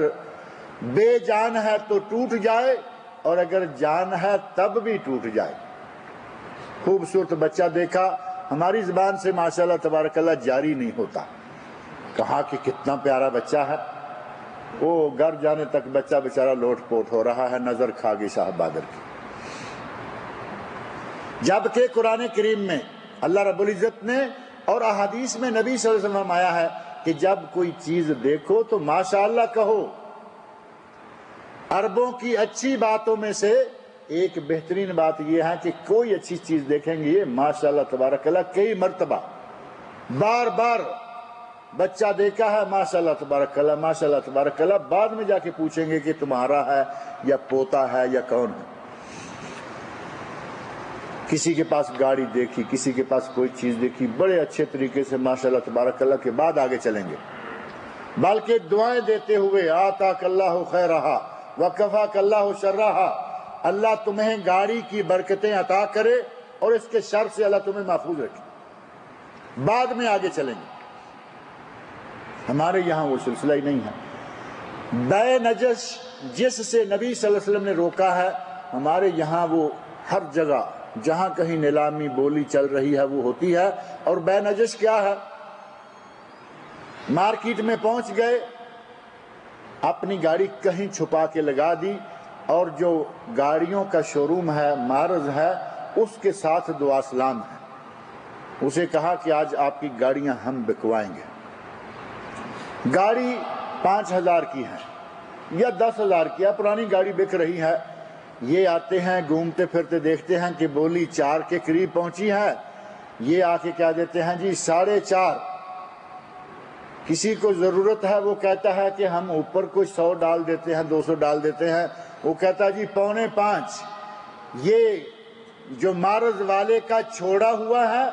بے جان ہے تو ٹوٹ جائے اور اگر جان ہے تب بھی ٹوٹ جائے۔ خوبصورت بچہ دیکھا، ہماری زبان سے ماشاءاللہ تبارک اللہ جاری نہیں ہوتا، کہا کہ کتنا پیارا بچہ ہے، وہ گھر جانے تک بچہ بیچارہ لوٹ پوٹ ہو رہا ہے، نظر کھا گئی صاحب بادر کی۔ جبکہ قرآن کریم میں اللہ رب العزت نے اور احادیث میں نبی صلی اللہ علیہ وسلم آیا ہے کہ جب کوئی چیز دیکھو تو ماشاءاللہ کہو۔ عربوں کی اچھی باتوں میں سے ایک بہترین بات یہ ہے کہ کوئی اچھی چیز دیکھیں گے یہ ماشاءاللہ تبارک اللہ کئی مرتبہ بار بار بچہ دیکھا ہے ماشاءاللہ تبارک اللہ ماشاءاللہ تبارک اللہ، بعد میں جا کے پوچھیں گے کہ تمہارا ہے یا پوتا ہے یا کون ہے۔ کسی کے پاس گاڑی دیکھی، کسی کے پاس کوئی چیز دیکھی، بڑے اچھے طریقے سے ماشاءاللہ تبارک اللہ کے بعد آگے چلیں گے، بلکہ دعائیں دیتے ہوئے آتاک اللہ خیرہا وکفاک اللہ شرہا، اللہ تمہیں گاڑی کی برکتیں عطا کرے اور اس کے شر سے اللہ تمہیں محفوظ رکھے، بعد میں آگے چلیں گے۔ ہمارے یہاں وہ سلسلہ ہی نہیں ہے۔ بے نجش جس سے نبی صلی اللہ علیہ وسلم نے روکا ہے، ہمارے یہاں وہ ہر جگہ جہاں کہیں نیلامی بولی چل رہی ہے وہ ہوتی ہے۔ اور بے نجش کیا ہے؟ مارکیٹ میں پہنچ گئے، اپنی گاڑی کہیں چھپا کے لگا دی، اور جو گاڑیوں کا شوروم ہے، معرض ہے، اس کے ساتھ دعا سلام ہے، اسے کہا کہ آج آپ کی گاڑیاں ہم بکوائیں گے۔ گاڑی 5,000 کی ہے یا 10,000 کی ہے، پرانی گاڑی بک رہی ہے، یہ آتے ہیں گھومتے پھرتے دیکھتے ہیں کہ بولی 4 کے قریب پہنچی ہے، یہ آ کے کیا دیتے ہیں جی 4.5۔ کسی کو ضرورت ہے وہ کہتا ہے کہ ہم اوپر کوئی 100 ڈال دیتے ہیں، 200 ڈال دیتے ہیں، وہ کہتا ہے جی 4.25۔ یہ جو معرض والے کا چھوڑا ہوا ہے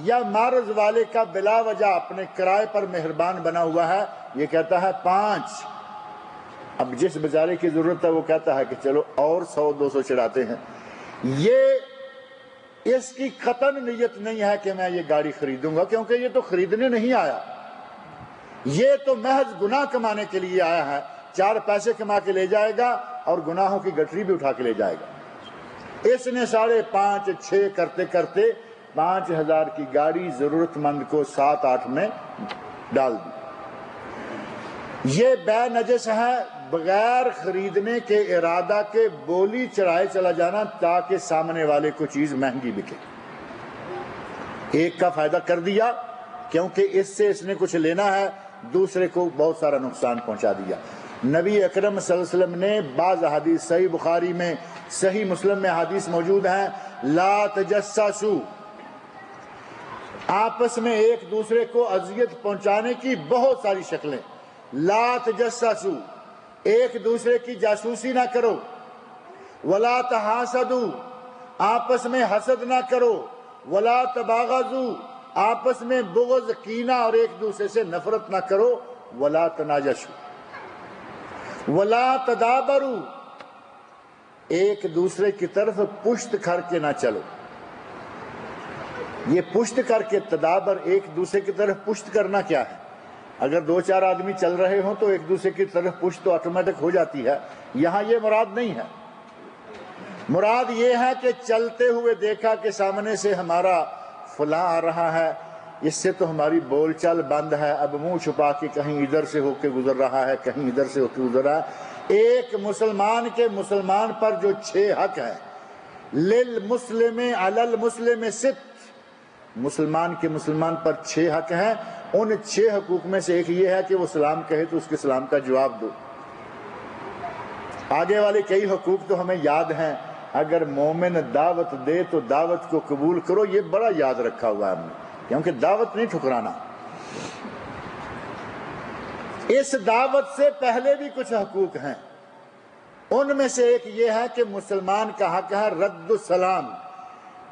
یا معرض والے کا بلا وجہ اپنے کرائے پر مہربان بنا ہوا ہے، یہ کہتا ہے 5۔ اب جس بیچارے کی ضرورت ہے وہ کہتا ہے کہ چلو اور 100-200 چڑھاتے ہیں۔ یہ اس کی قطعاً نیت نہیں ہے کہ میں یہ گاڑی خریدوں گا، کیونکہ یہ تو خریدنے نہیں آیا، یہ تو محض گناہ کمانے کے لیے آیا ہے، 4 پیسے کما کے لے جائے گا اور گناہوں کی گٹری بھی اٹھا کے لے جائے گا۔ اس نے 5.5-6 کرتے کرتے 5,000 کی گاڑی ضرورت مند کو 7-8 میں ڈال دی۔ یہ بے نجس ہے، بغیر خریدنے کے ارادہ کے بولی چڑھائے چلا جانا تاکہ سامنے والے کو چیز مہنگی بکے۔ ایک کا فائدہ کر دیا کیونکہ اس سے اس نے کچھ لینا ہے، دوسرے کو بہت سارا نقصان پہنچا دیا۔ نبی اکرم صلی اللہ علیہ وسلم نے بعض حدیث، صحیح بخاری میں صحیح مسلم میں حدیث موجود ہیں، لا تجسسوا، آپس میں ایک دوسرے کو اذیت پہنچانے کی بہت ساری شکلیں، لا تجسسوا، ایک دوسرے کی جاسوسی نہ کرو، ولا تحاسدوا، آپس میں حسد نہ کرو، ولا تباغضوا، آپس میں بغض کینہ اور ایک دوسرے سے نفرت نہ کرو، ولا تناجشوا، ولا تدابروا، ایک دوسرے کی طرف پشت کر کے نہ چلو۔ یہ پشت کر کے تدابر، ایک دوسرے کی طرف پشت کرنا کیا ہے؟ اگر 2-4 آدمی چل رہے ہوں تو ایک دوسرے کی طرف پشت تو آٹومیٹک ہو جاتی ہے، یہاں یہ مراد نہیں ہے۔ مراد یہ ہے کہ چلتے ہوئے دیکھا کہ سامنے سے ہمارا فلاں آ رہا ہے، اس سے تو ہماری بول چال بند ہے، اب منہ چھپا کے کہیں ادھر سے ہو کے گزر رہا ہے، کہیں ادھر سے ہو کے گزر رہا ہے۔ ایک مسلمان کے مسلمان پر جو 6 حق ہیں، للمسلم علی المسلم 6، مسلمان کے مسلمان پر 6 حق ہیں، ان 6 حقوق میں سے ایک یہ ہے کہ وہ سلام کہے تو اس کے سلام کا جواب دو۔ آگے والے کئی حقوق تو ہمیں یاد ہیں، اگر مومن دعوت دے تو دعوت کو قبول کرو، یہ بڑا یاد رکھا ہوا ہے ہم نے، کیونکہ دعوت نہیں ٹھکرانا۔ اس دعوت سے پہلے بھی کچھ حقوق ہیں، ان میں سے ایک یہ ہے کہ مسلمان کا حق ہے رد السلام،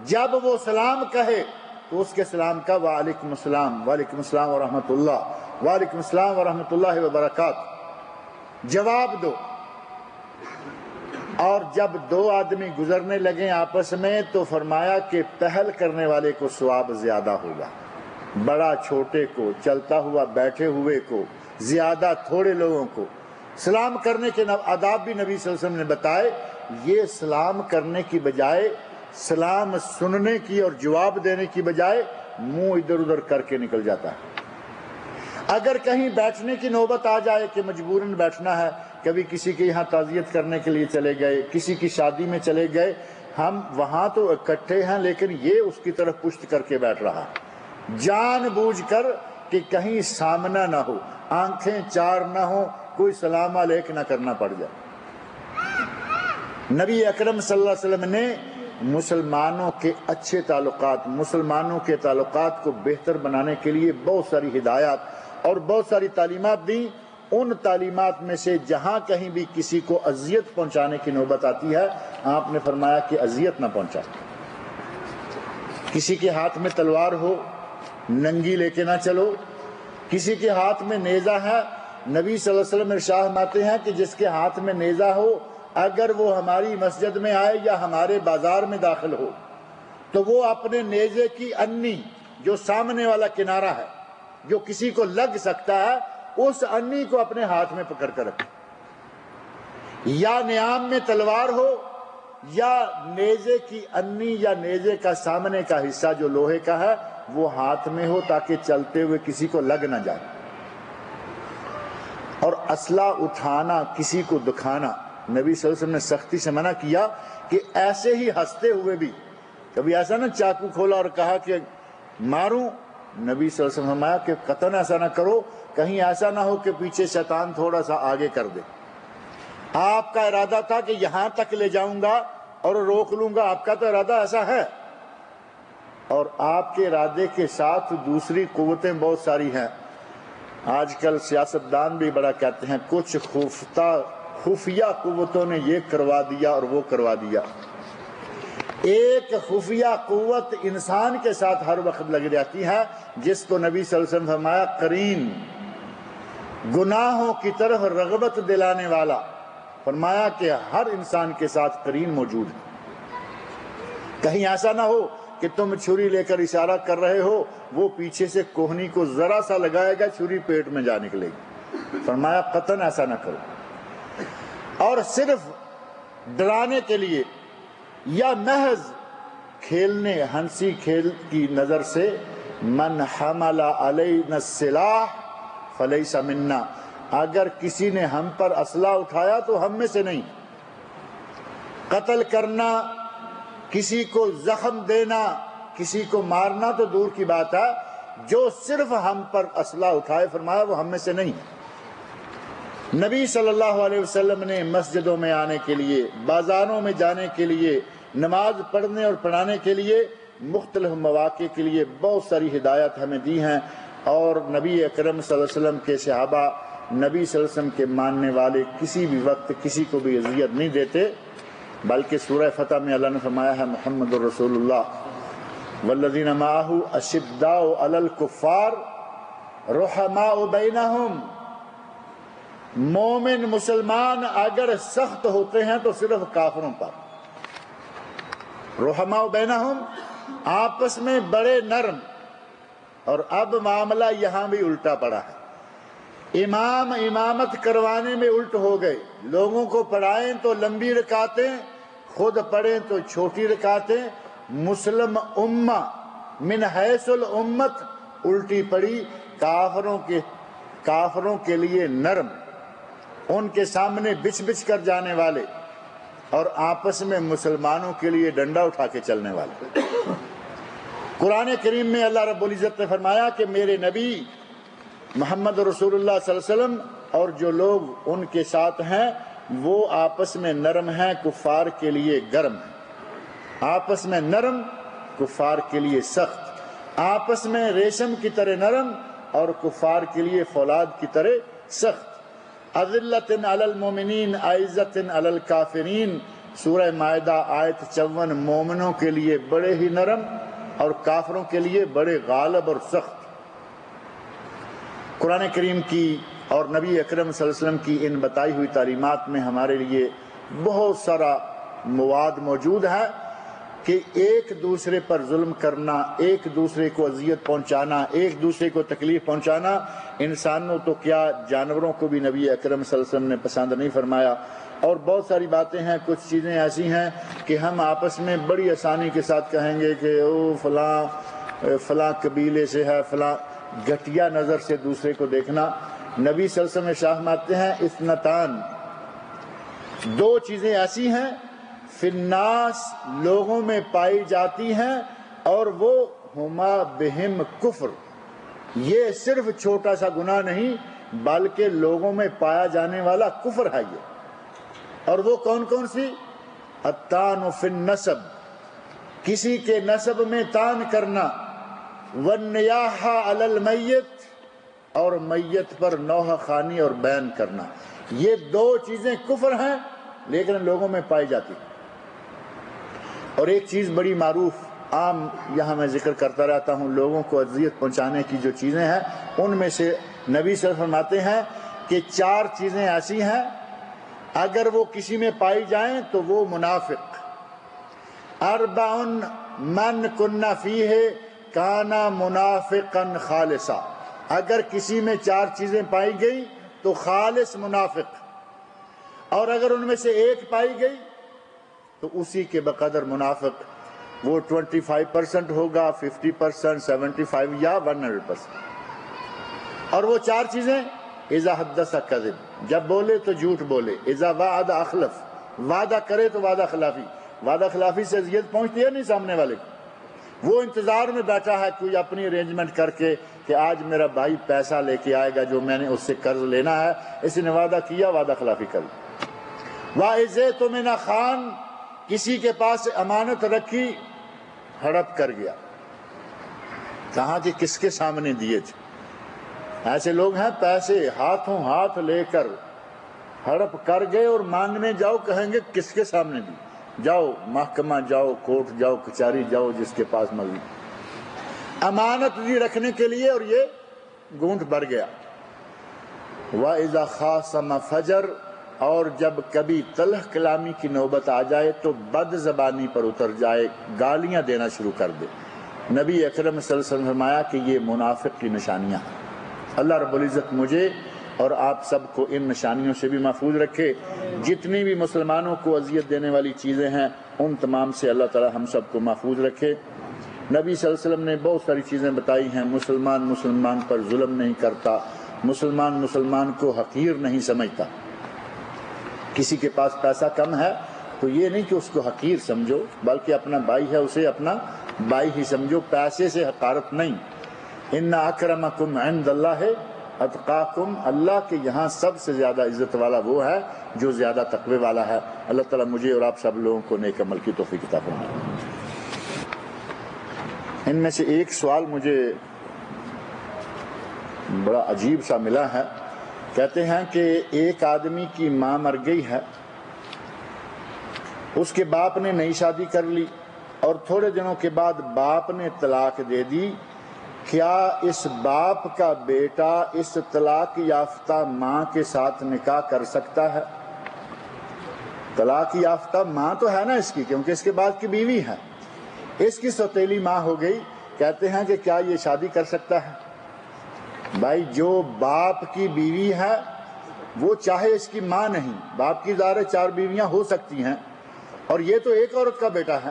جب وہ سلام کہے تو اس کے سلام کا وعلیکم السلام، وعلیکم السلام ورحمۃ اللہ، وعلیکم السلام ورحمۃ اللہ وبرکاتہ جواب دو۔ اور جب 2 آدمی گزرنے لگیں آپس میں تو فرمایا کہ پہل کرنے والے کو ثواب زیادہ ہوگا، بڑا چھوٹے کو، چلتا ہوا بیٹھے ہوئے کو، زیادہ تھوڑے لوگوں کو سلام کرنے کے آداب بھی نبی صلی اللہ علیہ وسلم نے بتائے۔ یہ سلام کرنے کی بجائے، سلام سننے کی اور جواب دینے کی بجائے منہ ادھر ادھر کر کے نکل جاتا ہے۔ اگر کہیں بیٹھنے کی نوبت آ جائے کہ مجبوراً بیٹھنا ہے، کبھی کسی کے یہاں تعزیت کرنے کے لیے چلے گئے، کسی کی شادی میں چلے گئے، ہم وہاں تو اکٹھے ہیں لیکن یہ اس کی طرف پشت کر کے بیٹھ رہا، جان بوجھ کر کہ کہیں سامنا نہ ہو، آنکھیں چار نہ ہو، کوئی سلام علیک نہ کرنا پڑ جائے۔ نبی اکرم صلی اللہ علیہ وسلم نے مسلمانوں کے اچھے تعلقات، مسلمانوں کے تعلقات کو بہتر بنانے کے لیے بہت ساری ہدایات اور بہت ساری تعلیمات دیں۔ ان تعلیمات میں سے جہاں کہیں بھی کسی کو اذیت پہنچانے کی نوبت آتی ہے، آپ نے فرمایا کہ اذیت نہ پہنچائے۔ کسی کے ہاتھ میں تلوار ہو، ننگی لے کے نہ چلو۔ کسی کے ہاتھ میں نیزہ ہے، نبی صلی اللہ علیہ وسلم ارشاد فرماتے ہیں کہ جس کے ہاتھ میں نیزہ ہو، اگر وہ ہماری مسجد میں آئے یا ہمارے بازار میں داخل ہو تو وہ اپنے نیزے کی انی، جو سامنے والا کنارہ ہے جو کسی کو لگ سکتا ہے، اس انی کو اپنے ہاتھ میں پکڑ کر رکھے۔ یا نیام میں تلوار ہو یا نیزے کی انی یا نیزے کا سامنے کا حصہ جو لوہے کا ہے وہ ہاتھ میں ہو تاکہ چلتے ہوئے کسی کو لگ نہ جائے۔ اور اسلحہ اٹھانا، کسی کو دکھانا، نبی صلی اللہ علیہ وسلم نے سختی سے منع کیا کہ ایسے ہی ہنستے ہوئے بھی، کبھی ایسا نہ چاقو کھولا اور کہا کہ ماروں، نبی صلی اللہ علیہ وسلم فرمایا کہ قطعاً ایسا نہ کرو، کہیں ایسا نہ ہو کہ پیچھے شیطان تھوڑا سا آگے کر دے۔ آپ کا ارادہ تھا کہ یہاں تک لے جاؤں گا اور روک لوں گا، آپ کا تو ارادہ ایسا ہے، اور آپ کے ارادے کے ساتھ دوسری قوتیں بہت ساری ہیں۔ آج کل سیاستدان بھی بڑا کہتے ہیں کچھ خفیہ قوتوں نے یہ کروا دیا اور وہ کروا دیا۔ ایک خفیہ قوت انسان کے ساتھ ہر وقت لگ جاتی ہے، جس کو نبی صلی اللہ علیہ وسلم فرمایا قرین، گناہوں کی طرف رغبت دلانے والا۔ فرمایا کہ ہر انسان کے ساتھ قرین موجود ہے۔ کہیں ایسا نہ ہو کہ تم چھری لے کر اشارہ کر رہے ہو، وہ پیچھے سے کوہنی کو ذرا سا لگائے گا، چھری پیٹ میں جا نکلے گی۔ فرمایا قطعاً ایسا نہ کرو۔ اور صرف ڈرانے کے لیے یا محض کھیلنے ہنسی کھیل کی نظر سے، من حمل علینا السلاح فلیس منا، اگر کسی نے ہم پر اسلحہ اٹھایا تو ہم میں سے نہیں۔ قتل کرنا، کسی کو زخم دینا، کسی کو مارنا تو دور کی بات ہے، جو صرف ہم پر اسلحہ اٹھائے، فرمایا وہ ہم میں سے نہیں۔ نبی صلی اللہ علیہ وسلم نے مسجدوں میں آنے کے لیے، بازاروں میں جانے کے لیے، نماز پڑھنے اور پڑھانے کے لیے، مختلف مواقع کے لیے بہت ساری ہدایات ہمیں دی ہیں، اور نبی اکرم صلی اللہ علیہ وسلم کے صحابہ، نبی صلی اللہ علیہ وسلم کے ماننے والے کسی بھی وقت کسی کو بھی اذیت نہیں دیتے، بلکہ سورہ فتح میں اللہ نے فرمایا ہے محمد رسول اللہ والذین معہ اشداء علی الکفار رحماء بینہم، مومن مسلمان اگر سخت ہوتے ہیں تو صرف کافروں پر، رحماء بینہم، آپس میں بڑے نرم۔ اور اب معاملہ یہاں بھی الٹا پڑا ہے، امام امامت کروانے میں الٹ ہو گئے، لوگوں کو پڑھائیں تو لمبی رکعتیں، خود پڑھیں تو چھوٹی رکعتیں، مسلم امہ من حیث الامت الٹی پڑی، کافروں کے لیے نرم، ان کے سامنے بچ بچ کر جانے والے، اور آپس میں مسلمانوں کے لیے ڈنڈا اٹھا کے چلنے والے۔ قرآن کریم میں اللہ رب العزت نے فرمایا کہ میرے نبی محمد رسول اللہ صلی اللہ علیہ وسلم اور جو لوگ ان کے ساتھ ہیں وہ آپس میں نرم ہیں، کفار کے لیے گرم ہیں، آپس میں نرم، کفار کے لیے سخت، آپس میں ریشم کی طرح نرم اور کفار کے لیے فولاد کی طرح سخت۔ اذلۃ علی المؤمنین اعزۃ علی الکافرین، سورہ مائدہ آیت 54، مومنوں کے لیے بڑے ہی نرم اور کافروں کے لیے بڑے غالب اور سخت۔ قرآن کریم کی اور نبی اکرم صلی اللہ علیہ وسلم کی ان بتائی ہوئی تعلیمات میں ہمارے لیے بہت سارا مواد موجود ہے کہ ایک دوسرے پر ظلم کرنا، ایک دوسرے کو اذیت پہنچانا، ایک دوسرے کو تکلیف پہنچانا انسانوں تو کیا جانوروں کو بھی نبی اکرم صلی اللہ علیہ وسلم نے پسند نہیں فرمایا۔ اور بہت ساری باتیں ہیں، کچھ چیزیں ایسی ہیں کہ ہم آپس میں بڑی آسانی کے ساتھ کہیں گے کہ او فلاں قبیلے سے ہے، فلاں، گھٹیا نظر سے دوسرے کو دیکھنا۔ نبی صلی اللہ علیہ وسلم شاہ ماتے ہیں اثنتان، دو چیزیں ایسی ہیں فی الناس لوگوں میں پائی جاتی ہیں اور وہ ہما بہم کفر، یہ صرف چھوٹا سا گناہ نہیں بلکہ لوگوں میں پایا جانے والا کفر ہے یہ۔ اور وہ کون کون سی؟ الطعن فی النسب، کسی کے نسب میں طعن کرنا، والنیاح علی المیت، اور میت پر نوحہ خوانی اور بین کرنا، یہ دو چیزیں کفر ہیں لیکن لوگوں میں پائی جاتی ہیں۔ اور ایک چیز بڑی معروف عام یہاں میں ذکر کرتا رہتا ہوں، لوگوں کو اذیت پہنچانے کی جو چیزیں ہیں ان میں سے نبی صلی اللہ علیہ وسلم فرماتے ہیں کہ 4 چیزیں ایسی ہیں اگر وہ کسی میں پائی جائیں تو وہ منافق۔ 4 من کن فیہ کان منافقا خالصا، اگر کسی میں 4 چیزیں پائی گئی تو خالص منافق، اور اگر ان میں سے ایک پائی گئی تو اسی کے بقدر منافق، وہ 25% ہوگا، 50%، 75 یا 100%۔ اور وہ 4 چیزیں، اذا حدث کذب، جب بولے تو جھوٹ بولے، اذا وعد اخلف، وعدہ کرے تو وعدہ خلافی۔ وعدہ خلافی سے اذیت پہنچتی ہے نہیں سامنے والے کو، وہ انتظار میں بیٹھا ہے کوئی اپنی ارینجمنٹ کر کے کہ آج میرا بھائی پیسہ لے کے آئے گا جو میں نے اس سے قرض لینا ہے، اس نے وعدہ کیا، وعدہ خلافی کر لی۔ وَإِذَا اؤْتُمِنَ خان، کسی کے پاس امانت رکھی، ہڑپ کر گیا، کہاں کہ کس کے سامنے دیے تھے۔ ایسے لوگ ہیں پیسے ہاتھوں ہاتھ لے کر ہڑپ کر گئے اور مانگنے جاؤ کہیں گے کس کے سامنے دی، جاؤ محکمہ جاؤ، کورٹ جاؤ، کچہری جاؤ، جس کے پاس مرضی۔ امانت دی رکھنے کے لیے اور یہ گونٹ بھر گیا۔ وَإِذَا خَاصَمَ فَجَرَ، اور جب کبھی تلخ کلامی کی نوبت آ جائے تو بد زبانی پر اتر جائے، گالیاں دینا شروع کر دے۔ نبی اکرم صلی اللہ علیہ وسلم نے فرمایا کہ یہ منافق کی نشانیاں ہیں۔ اللہ رب العزت مجھے اور آپ سب کو ان نشانیوں سے بھی محفوظ رکھے۔ جتنی بھی مسلمانوں کو اذیت دینے والی چیزیں ہیں ان تمام سے اللہ تعالی ہم سب کو محفوظ رکھے۔ نبی صلی اللہ علیہ وسلم نے بہت ساری چیزیں بتائی ہیں، مسلمان پر ظلم نہیں کرتا، مسلمان کو حقیر نہیں سمجھتا۔ کسی کے پاس پیسہ کم ہے تو یہ نہیں کہ اس کو حقیر سمجھو، بلکہ اپنا بھائی ہے اسے اپنا بھائی ہی سمجھو، پیسے سے حقارت نہیں۔ ان اکرمکم عند اللہ اتقاکم، اللہ کے یہاں سب سے زیادہ عزت والا وہ ہے جو زیادہ تقوی والا ہے۔ اللہ تعالیٰ مجھے اور آپ سب لوگوں کو نیک عمل کی توفیق عطا فرمائے۔ ان میں سے ایک سوال مجھے بڑا عجیب سا ملا ہے۔ کہتے ہیں کہ ایک آدمی کی ماں مر گئی ہے، اس کے باپ نے نئی شادی کر لی اور تھوڑے دنوں کے بعد باپ نے طلاق دے دی، کیا اس باپ کا بیٹا اس طلاق یافتہ ماں کے ساتھ نکاح کر سکتا ہے؟ طلاق یافتہ ماں تو ہے نا اس کی، کیونکہ اس کے بعد کی بیوی ہے، اس کی سوتیلی ماں ہو گئی، کہتے ہیں کہ کیا یہ شادی کر سکتا ہے؟ بھائی جو باپ کی بیوی ہے وہ چاہے اس کی ماں نہیں، باپ کی ظاہر 4 بیویاں ہو سکتی ہیں اور یہ تو ایک عورت کا بیٹا ہے،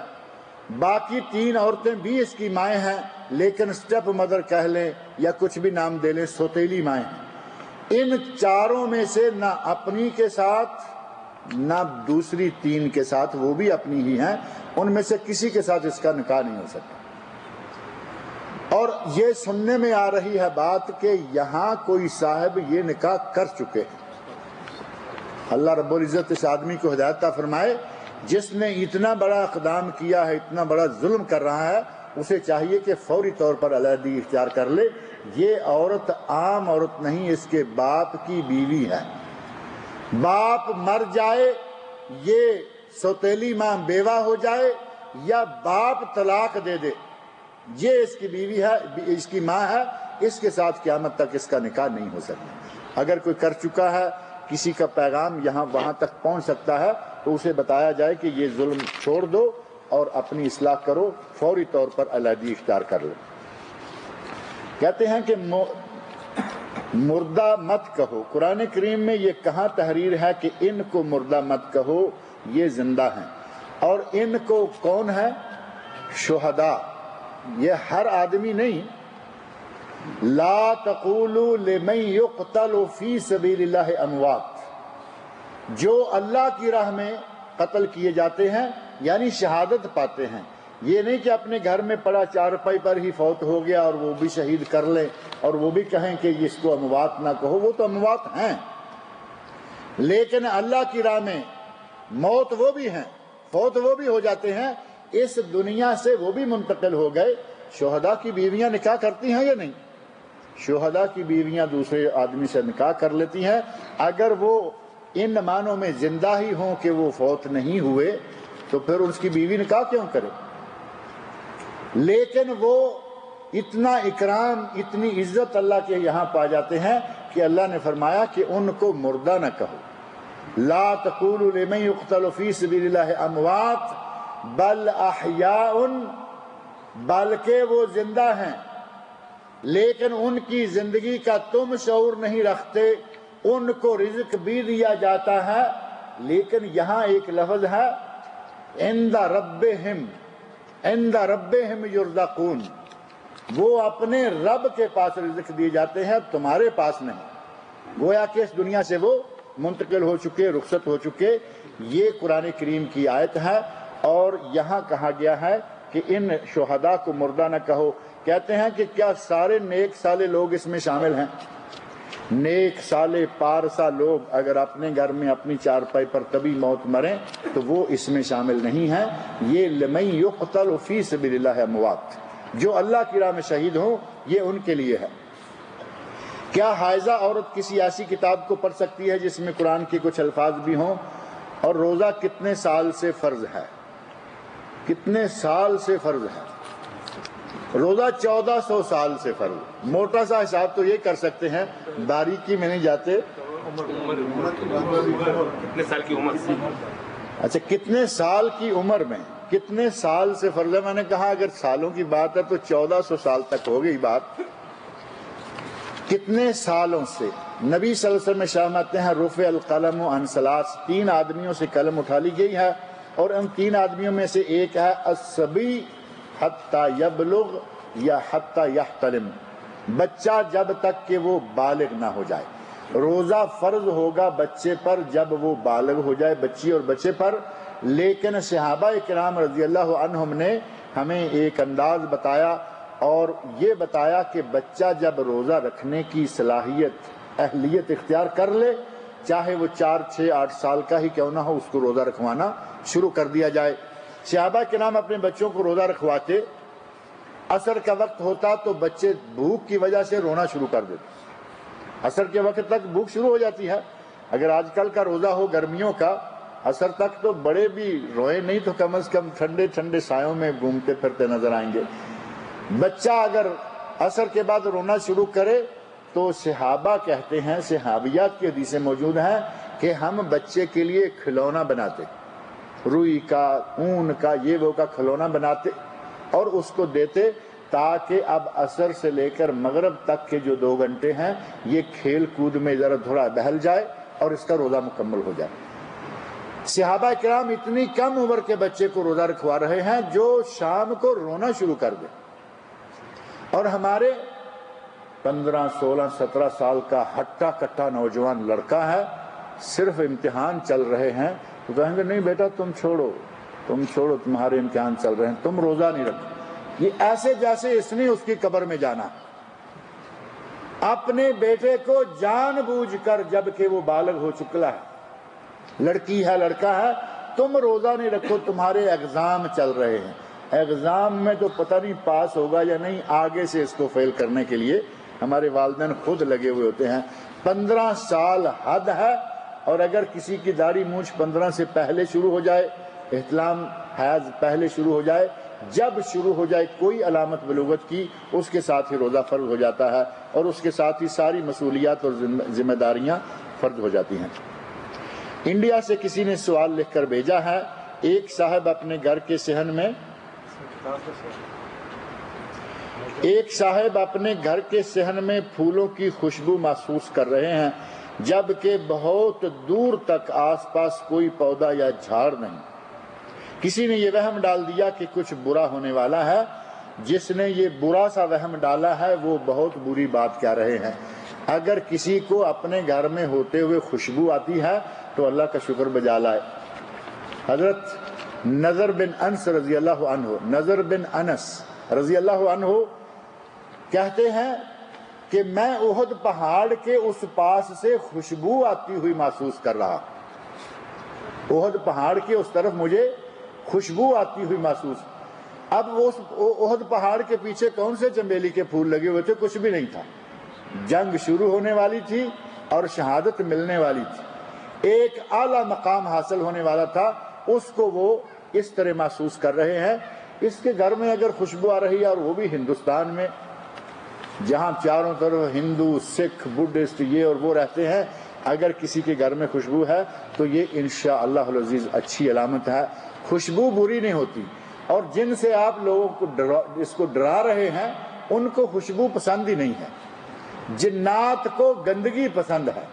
باقی 3 عورتیں بھی اس کی مائیں ہیں، لیکن سٹیپ مدر کہہ لیں یا کچھ بھی نام دے لیں، سوتیلی مائیں ہیں۔ ان 4 میں سے نہ اپنی کے ساتھ نہ دوسری 3 کے ساتھ، وہ بھی اپنی ہی ہیں، ان میں سے کسی کے ساتھ اس کا نکاح نہیں ہو سکتا۔ اور یہ سننے میں آ رہی ہے بات کہ یہاں کوئی صاحب یہ نکاح کر چکے ہیں۔ اللہ رب العزت اس آدمی کو ہدایت عطا فرمائے جس نے اتنا بڑا اقدام کیا ہے، اتنا بڑا ظلم کر رہا ہے، اسے چاہیے کہ فوری طور پر علیحدگی اختیار کر لے۔ یہ عورت عام عورت نہیں، اس کے باپ کی بیوی ہے۔ باپ مر جائے، یہ سوتیلی ماں بیوہ ہو جائے یا باپ طلاق دے دے، یہ اس کی بیوی ہے، اس کی ماں ہے، اس کے ساتھ قیامت تک اس کا نکاح نہیں ہو سکتا۔ اگر کوئی کر چکا ہے، کسی کا پیغام یہاں وہاں تک پہنچ سکتا ہے تو اسے بتایا جائے کہ یہ ظلم چھوڑ دو، اور اپنی اصلاح کرو، فوری طور پر علیحدگی اختیار کر لو۔ کہتے ہیں کہ مردہ مت کہو، قرآن کریم میں یہ کہاں تحریر ہے کہ ان کو مردہ مت کہو، یہ زندہ ہیں۔ اور ان کو کون ہے؟ شہداء، یہ ہر آدمی نہیں۔ لا تقولوا لمن يقتل فی سبیل اللہ اموات، جو اللہ کی راہ میں قتل کیے جاتے ہیں یعنی شہادت پاتے ہیں، یہ نہیں کہ اپنے گھر میں پڑا چارپائی پر ہی فوت ہو گیا اور وہ بھی شہید کر لیں اور وہ بھی کہیں کہ اس کو اموات نہ کہو، وہ تو اموات ہیں، لیکن اللہ کی راہ میں موت وہ بھی ہیں، فوت وہ بھی ہو جاتے ہیں، اس دنیا سے وہ بھی منتقل ہو گئے۔ شہداء کی بیویاں نکاح کرتی ہیں یا نہیں؟ شہداء کی بیویاں دوسرے آدمی سے نکاح کر لیتی ہیں، اگر وہ ان معنوں میں زندہ ہی ہوں کہ وہ فوت نہیں ہوئے تو پھر اس کی بیوی نکاح کیوں کرے؟ لیکن وہ اتنا اکرام، اتنی عزت اللہ کے یہاں پا جاتے ہیں کہ اللہ نے فرمایا کہ ان کو مردہ نہ کہو۔ لا تقولوا لمن يقتل فی سبیل اللہ اموات بل احیاء، بلکہ وہ زندہ ہیں لیکن ان کی زندگی کا تم شعور نہیں رکھتے، ان کو رزق بھی دیا جاتا ہے، لیکن یہاں ایک لفظ ہے عند ربہم، عند ربہم یرزقون، وہ اپنے رب کے پاس رزق دیے جاتے ہیں، تمہارے پاس نہیں، گویا کہ اس دنیا سے وہ منتقل ہو چکے، رخصت ہو چکے۔ یہ قرآن کریم کی آیت ہے، اور یہاں کہا گیا ہے کہ ان شہداء کو مردہ نہ کہو۔ کہتے ہیں کہ کیا سارے نیک صالح لوگ اس میں شامل ہیں؟ نیک صالح پارسا لوگ اگر اپنے گھر میں اپنی چارپائی پر طبی موت مریں تو وہ اس میں شامل نہیں ہیں۔ یہ لمن یقتل فی سبیل اللہ اموات، جو اللہ کی راہ میں شہید ہوں، یہ ان کے لیے ہے۔ کیا حائضہ عورت کسی ایسی کتاب کو پڑھ سکتی ہے جس میں قرآن کے کچھ الفاظ بھی ہوں؟ اور روزہ کتنے سال سے فرض ہے؟ کتنے سال سے فرض ہے؟ روزہ 1400 سال سے فرض۔ موٹا سا حساب تو یہ کر سکتے ہیں، باریکی میں نہیں جاتے۔ کتنے سال کی عمر سے؟ اچھا، کتنے سال کی عمر میں، کتنے سال سے فرض ہے؟ میں نے کہا اگر سالوں کی بات ہے تو 1400 سال تک ہو گئی بات۔ کتنے سالوں سے؟ نبی صلی اللہ علیہ وسلم فرماتے ہیں رفع القلم عن ثلاث، 3 آدمیوں سے قلم اٹھا لی گئی ہے، اور ان 3 آدمیوں میں سے ایک ہے الصبی حتی یبلغ یا حتی یحتلم، بچہ جب تک کہ وہ بالغ نہ ہو جائے۔ روزہ فرض ہوگا بچے پر جب وہ بالغ ہو جائے، بچی اور بچے پر، لیکن صحابہ کرام رضی اللہ عنہم نے ہمیں ایک انداز بتایا اور یہ بتایا کہ بچہ جب روزہ رکھنے کی صلاحیت، اہلیت اختیار کر لے، چاہے وہ 4 6 8 سال کا ہی کیوں نہ ہو، اس کو روزہ رکھوانا شروع کر دیا جائے۔ صحابہ کرام اپنے بچوں کو روزہ رکھواتے، عصر کا وقت ہوتا تو بچے بھوک کی وجہ سے رونا شروع کر دیتے، عصر کے وقت تک بھوک شروع ہو جاتی ہے۔ اگر آج کل کا روزہ ہو گرمیوں کا، عصر تک تو بڑے بھی روئے نہیں تو کم از کم ٹھنڈے ٹھنڈے سایوں میں گھومتے پھرتے نظر آئیں گے۔ بچہ اگر عصر کے بعد رونا شروع کرے تو صحابہ کہتے ہیں، صحابیات کی حدیثیں موجود ہیں کہ ہم بچے کے لیے کھلونا بناتے، روئی کا، اون کا، یہ وہ کا کھلونا بناتے اور اس کو دیتے تاکہ اب عصر سے لے کر مغرب تک کے جو 2 گھنٹے ہیں یہ کھیل کود میں ذرا تھوڑا بہل جائے اور اس کا روزہ مکمل ہو جائے۔ صحابہ کرام اتنی کم عمر کے بچے کو روزہ رکھوا رہے ہیں جو شام کو رونا شروع کر دے، اور ہمارے 15 16 17 سال کا ہٹا کٹا نوجوان لڑکا ہے، صرف امتحان چل رہے ہیں تو کہیں گے نہیں بیٹا تم چھوڑو تمہارے امتحان چل رہے ہیں، تم روزہ نہیں رکھو۔ یہ ایسے جیسے اس نے اس کی قبر میں جانا، اپنے بیٹے کو جان بوجھ کر جبکہ وہ بالغ ہو چکا ہے، لڑکی ہے لڑکا ہے، تم روزہ نہیں رکھو، تمہارے ایگزام چل رہے ہیں، ایگزام میں تو پتہ نہیں پاس ہوگا یا نہیں، آگے سے اس کو فیل کرنے کے لیے ہمارے والدین خود لگے ہوئے ہوتے ہیں۔ 15 سال حد ہے، اور اگر کسی کی داڑھی مونچھ 15 سے پہلے شروع ہو جائے، احتلام حیض پہلے شروع ہو جائے، جب شروع ہو جائے کوئی علامت بلوغت کی، اس کے ساتھ ہی روزہ فرض ہو جاتا ہے، اور اس کے ساتھ ہی ساری مسئولیات اور ذمہ داریاں فرض ہو جاتی ہیں۔ انڈیا سے کسی نے سوال لکھ کر بھیجا ہے ایک صاحب اپنے گھر کے صحن میں پھولوں کی خوشبو محسوس کر رہے ہیں، جبکہ بہت دور تک آس پاس کوئی پودا یا جھاڑ نہیں۔ کسی نے یہ وہم ڈال دیا کہ کچھ برا ہونے والا ہے۔ جس نے یہ برا سا وہم ڈالا ہے وہ بہت بری بات کہہ رہے ہیں۔ اگر کسی کو اپنے گھر میں ہوتے ہوئے خوشبو آتی ہے تو اللہ کا شکر بجا لائے۔ حضرت نضر بن انس رضی اللہ عنہ کہتے ہیں کہ میں احد پہاڑ کے اس پاس سے خوشبو آتی ہوئی محسوس کر رہا۔ احد پہاڑ کے اس طرف مجھے خوشبو آتی ہوئی محسوس۔ اب وہ احد پہاڑ کے پیچھے کون سے چنبیلی کے پھول لگے ہوئے تھے؟ کچھ بھی نہیں تھا۔ جنگ شروع ہونے والی تھی اور شہادت ملنے والی تھی، ایک اعلیٰ مقام حاصل ہونے والا تھا، اس کو وہ اس طرح محسوس کر رہے ہیں۔ اس کے گھر میں اگر خوشبو آ رہی ہے، اور وہ بھی ہندوستان میں جہاں چاروں طرف ہندو، سکھ، بدھسٹ یہ اور وہ رہتے ہیں، اگر کسی کے گھر میں خوشبو ہے تو یہ انشاءاللہ العزیز اچھی علامت ہے۔ خوشبو بری نہیں ہوتی، اور جن سے آپ لوگوں کو اس کو ڈرا رہے ہیں ان کو خوشبو پسند ہی نہیں ہے۔ جنات کو گندگی پسند ہے،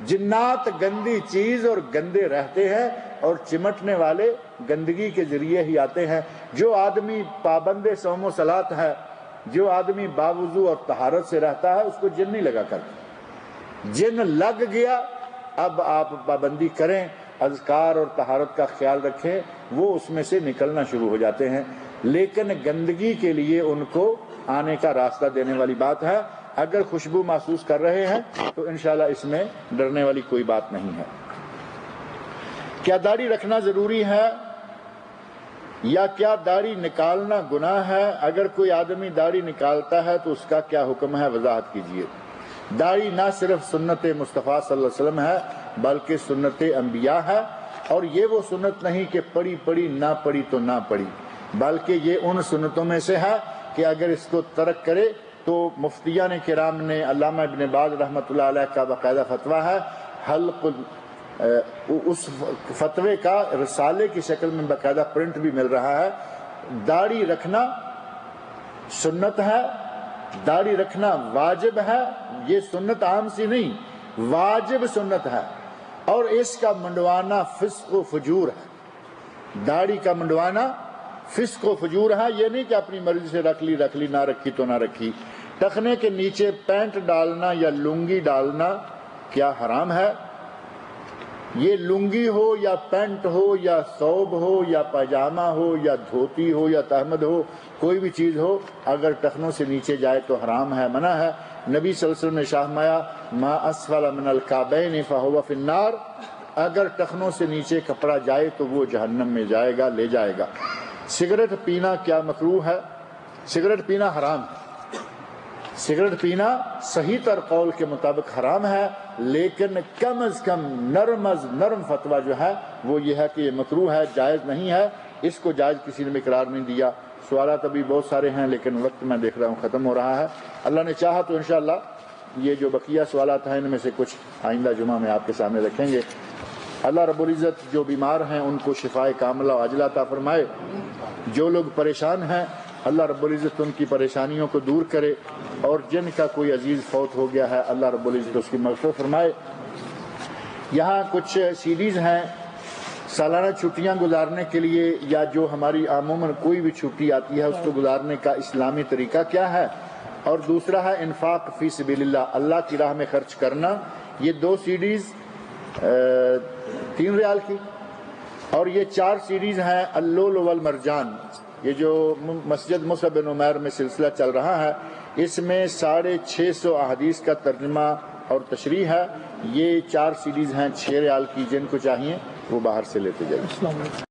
جنات گندی چیز اور گندے رہتے ہیں، اور چمٹنے والے گندگی کے ذریعے ہی آتے ہیں۔ جو آدمی پابند صوم و صلات ہے، جو آدمی باوضو اور طہارت سے رہتا ہے، اس کو جن نہیں لگا کرتا۔ جن لگ گیا، اب آپ پابندی کریں، اذکار اور طہارت کا خیال رکھیں، وہ اس میں سے نکلنا شروع ہو جاتے ہیں، لیکن گندگی کے لیے ان کو آنے کا راستہ دینے والی بات ہے۔ اگر خوشبو محسوس کر رہے ہیں تو انشاءاللہ اس میں ڈرنے والی کوئی بات نہیں ہے۔ کیا داڑھی رکھنا ضروری ہے یا کیا داڑھی نکالنا گناہ ہے؟ اگر کوئی آدمی داڑھی نکالتا ہے تو اس کا کیا حکم ہے؟ وضاحت کیجیے۔ داڑھی نہ صرف سنت مصطفیٰ صلی اللہ علیہ وسلم ہے بلکہ سنت انبیاء ہے، اور یہ وہ سنت نہیں کہ پڑی پڑی نہ پڑی تو نہ پڑی، بلکہ یہ ان سنتوں میں سے ہے کہ اگر اس کو ترک کرے تو مفتیان کرام نے، علامہ ابن باز رحمۃ اللہ علیہ کا باقاعدہ فتویٰ ہے، حلق اس فتوے کا رسالے کی شکل میں باقاعدہ پرنٹ بھی مل رہا ہے۔ داڑھی رکھنا سنت ہے، داڑھی رکھنا واجب ہے، یہ سنت عام سی نہیں، واجب سنت ہے، اور اس کا منڈوانا فسق و فجور ہے۔ داڑھی کا منڈوانا فسق و فجور ہے، یہ نہیں کہ اپنی مرضی سے رکھ لی نہ رکھی تو نہ رکھی۔ ٹخنے کے نیچے پینٹ ڈالنا یا لنگی ڈالنا کیا حرام ہے؟ یہ لنگی ہو یا پینٹ ہو یا ثوب ہو یا پاجامہ ہو یا دھوتی ہو یا تہمد ہو، کوئی بھی چیز ہو، اگر ٹخنوں سے نیچے جائے تو حرام ہے، منع ہے۔ نبی صلی اللہ علیہ وسلم نے ارشاد فرمایا ما اسفل من الکعبین فہو فی النار، اگر ٹخنوں سے نیچے کپڑا جائے تو وہ جہنم میں جائے گا، لے جائے گا۔ سگریٹ پینا کیا مکروہ ہے؟ سگریٹ پینا حرام ہے، سگریٹ پینا صحیح تر قول کے مطابق حرام ہے، لیکن کم از کم نرم فتویٰ جو ہے وہ یہ ہے کہ یہ مکروہ ہے، جائز نہیں ہے، اس کو جائز کسی نے بھی قرار نہیں دیا۔ سوالات ابھی بہت سارے ہیں لیکن وقت میں دیکھ رہا ہوں ختم ہو رہا ہے۔ اللہ نے چاہا تو انشاءاللہ یہ جو بقیہ سوالات ہیں ان میں سے کچھ آئندہ جمعہ میں آپ کے سامنے رکھیں گے۔ اللہ رب العزت جو بیمار ہیں ان کو شفائے کاملہ و عاجلہ عطا فرمائے، جو لوگ پریشان ہیں اللہ رب العزت ان کی پریشانیوں کو دور کرے، اور جن کا کوئی عزیز فوت ہو گیا ہے اللہ رب العزت اس کی مغفرت فرمائے۔ یہاں کچھ سیریز ہیں سالانہ چھٹیاں گزارنے کے لیے، یا جو ہماری عموماً کوئی بھی چھٹی آتی ہے اس کو گزارنے کا اسلامی طریقہ کیا ہے، اور دوسرا ہے انفاق فی سبیل اللہ، اللہ کی راہ میں خرچ کرنا۔ یہ 2 سیریز 3 ریال کی، اور یہ 4 سیریز ہیں اللؤلؤ والمرجان، یہ جو مسجد مصعب بن عمیر میں سلسلہ چل رہا ہے، اس میں 650 احادیث کا ترجمہ اور تشریح ہے۔ یہ 4 سیریز ہیں 6 ریال کی، جن کو چاہیے وہ باہر سے لیتے جائیں۔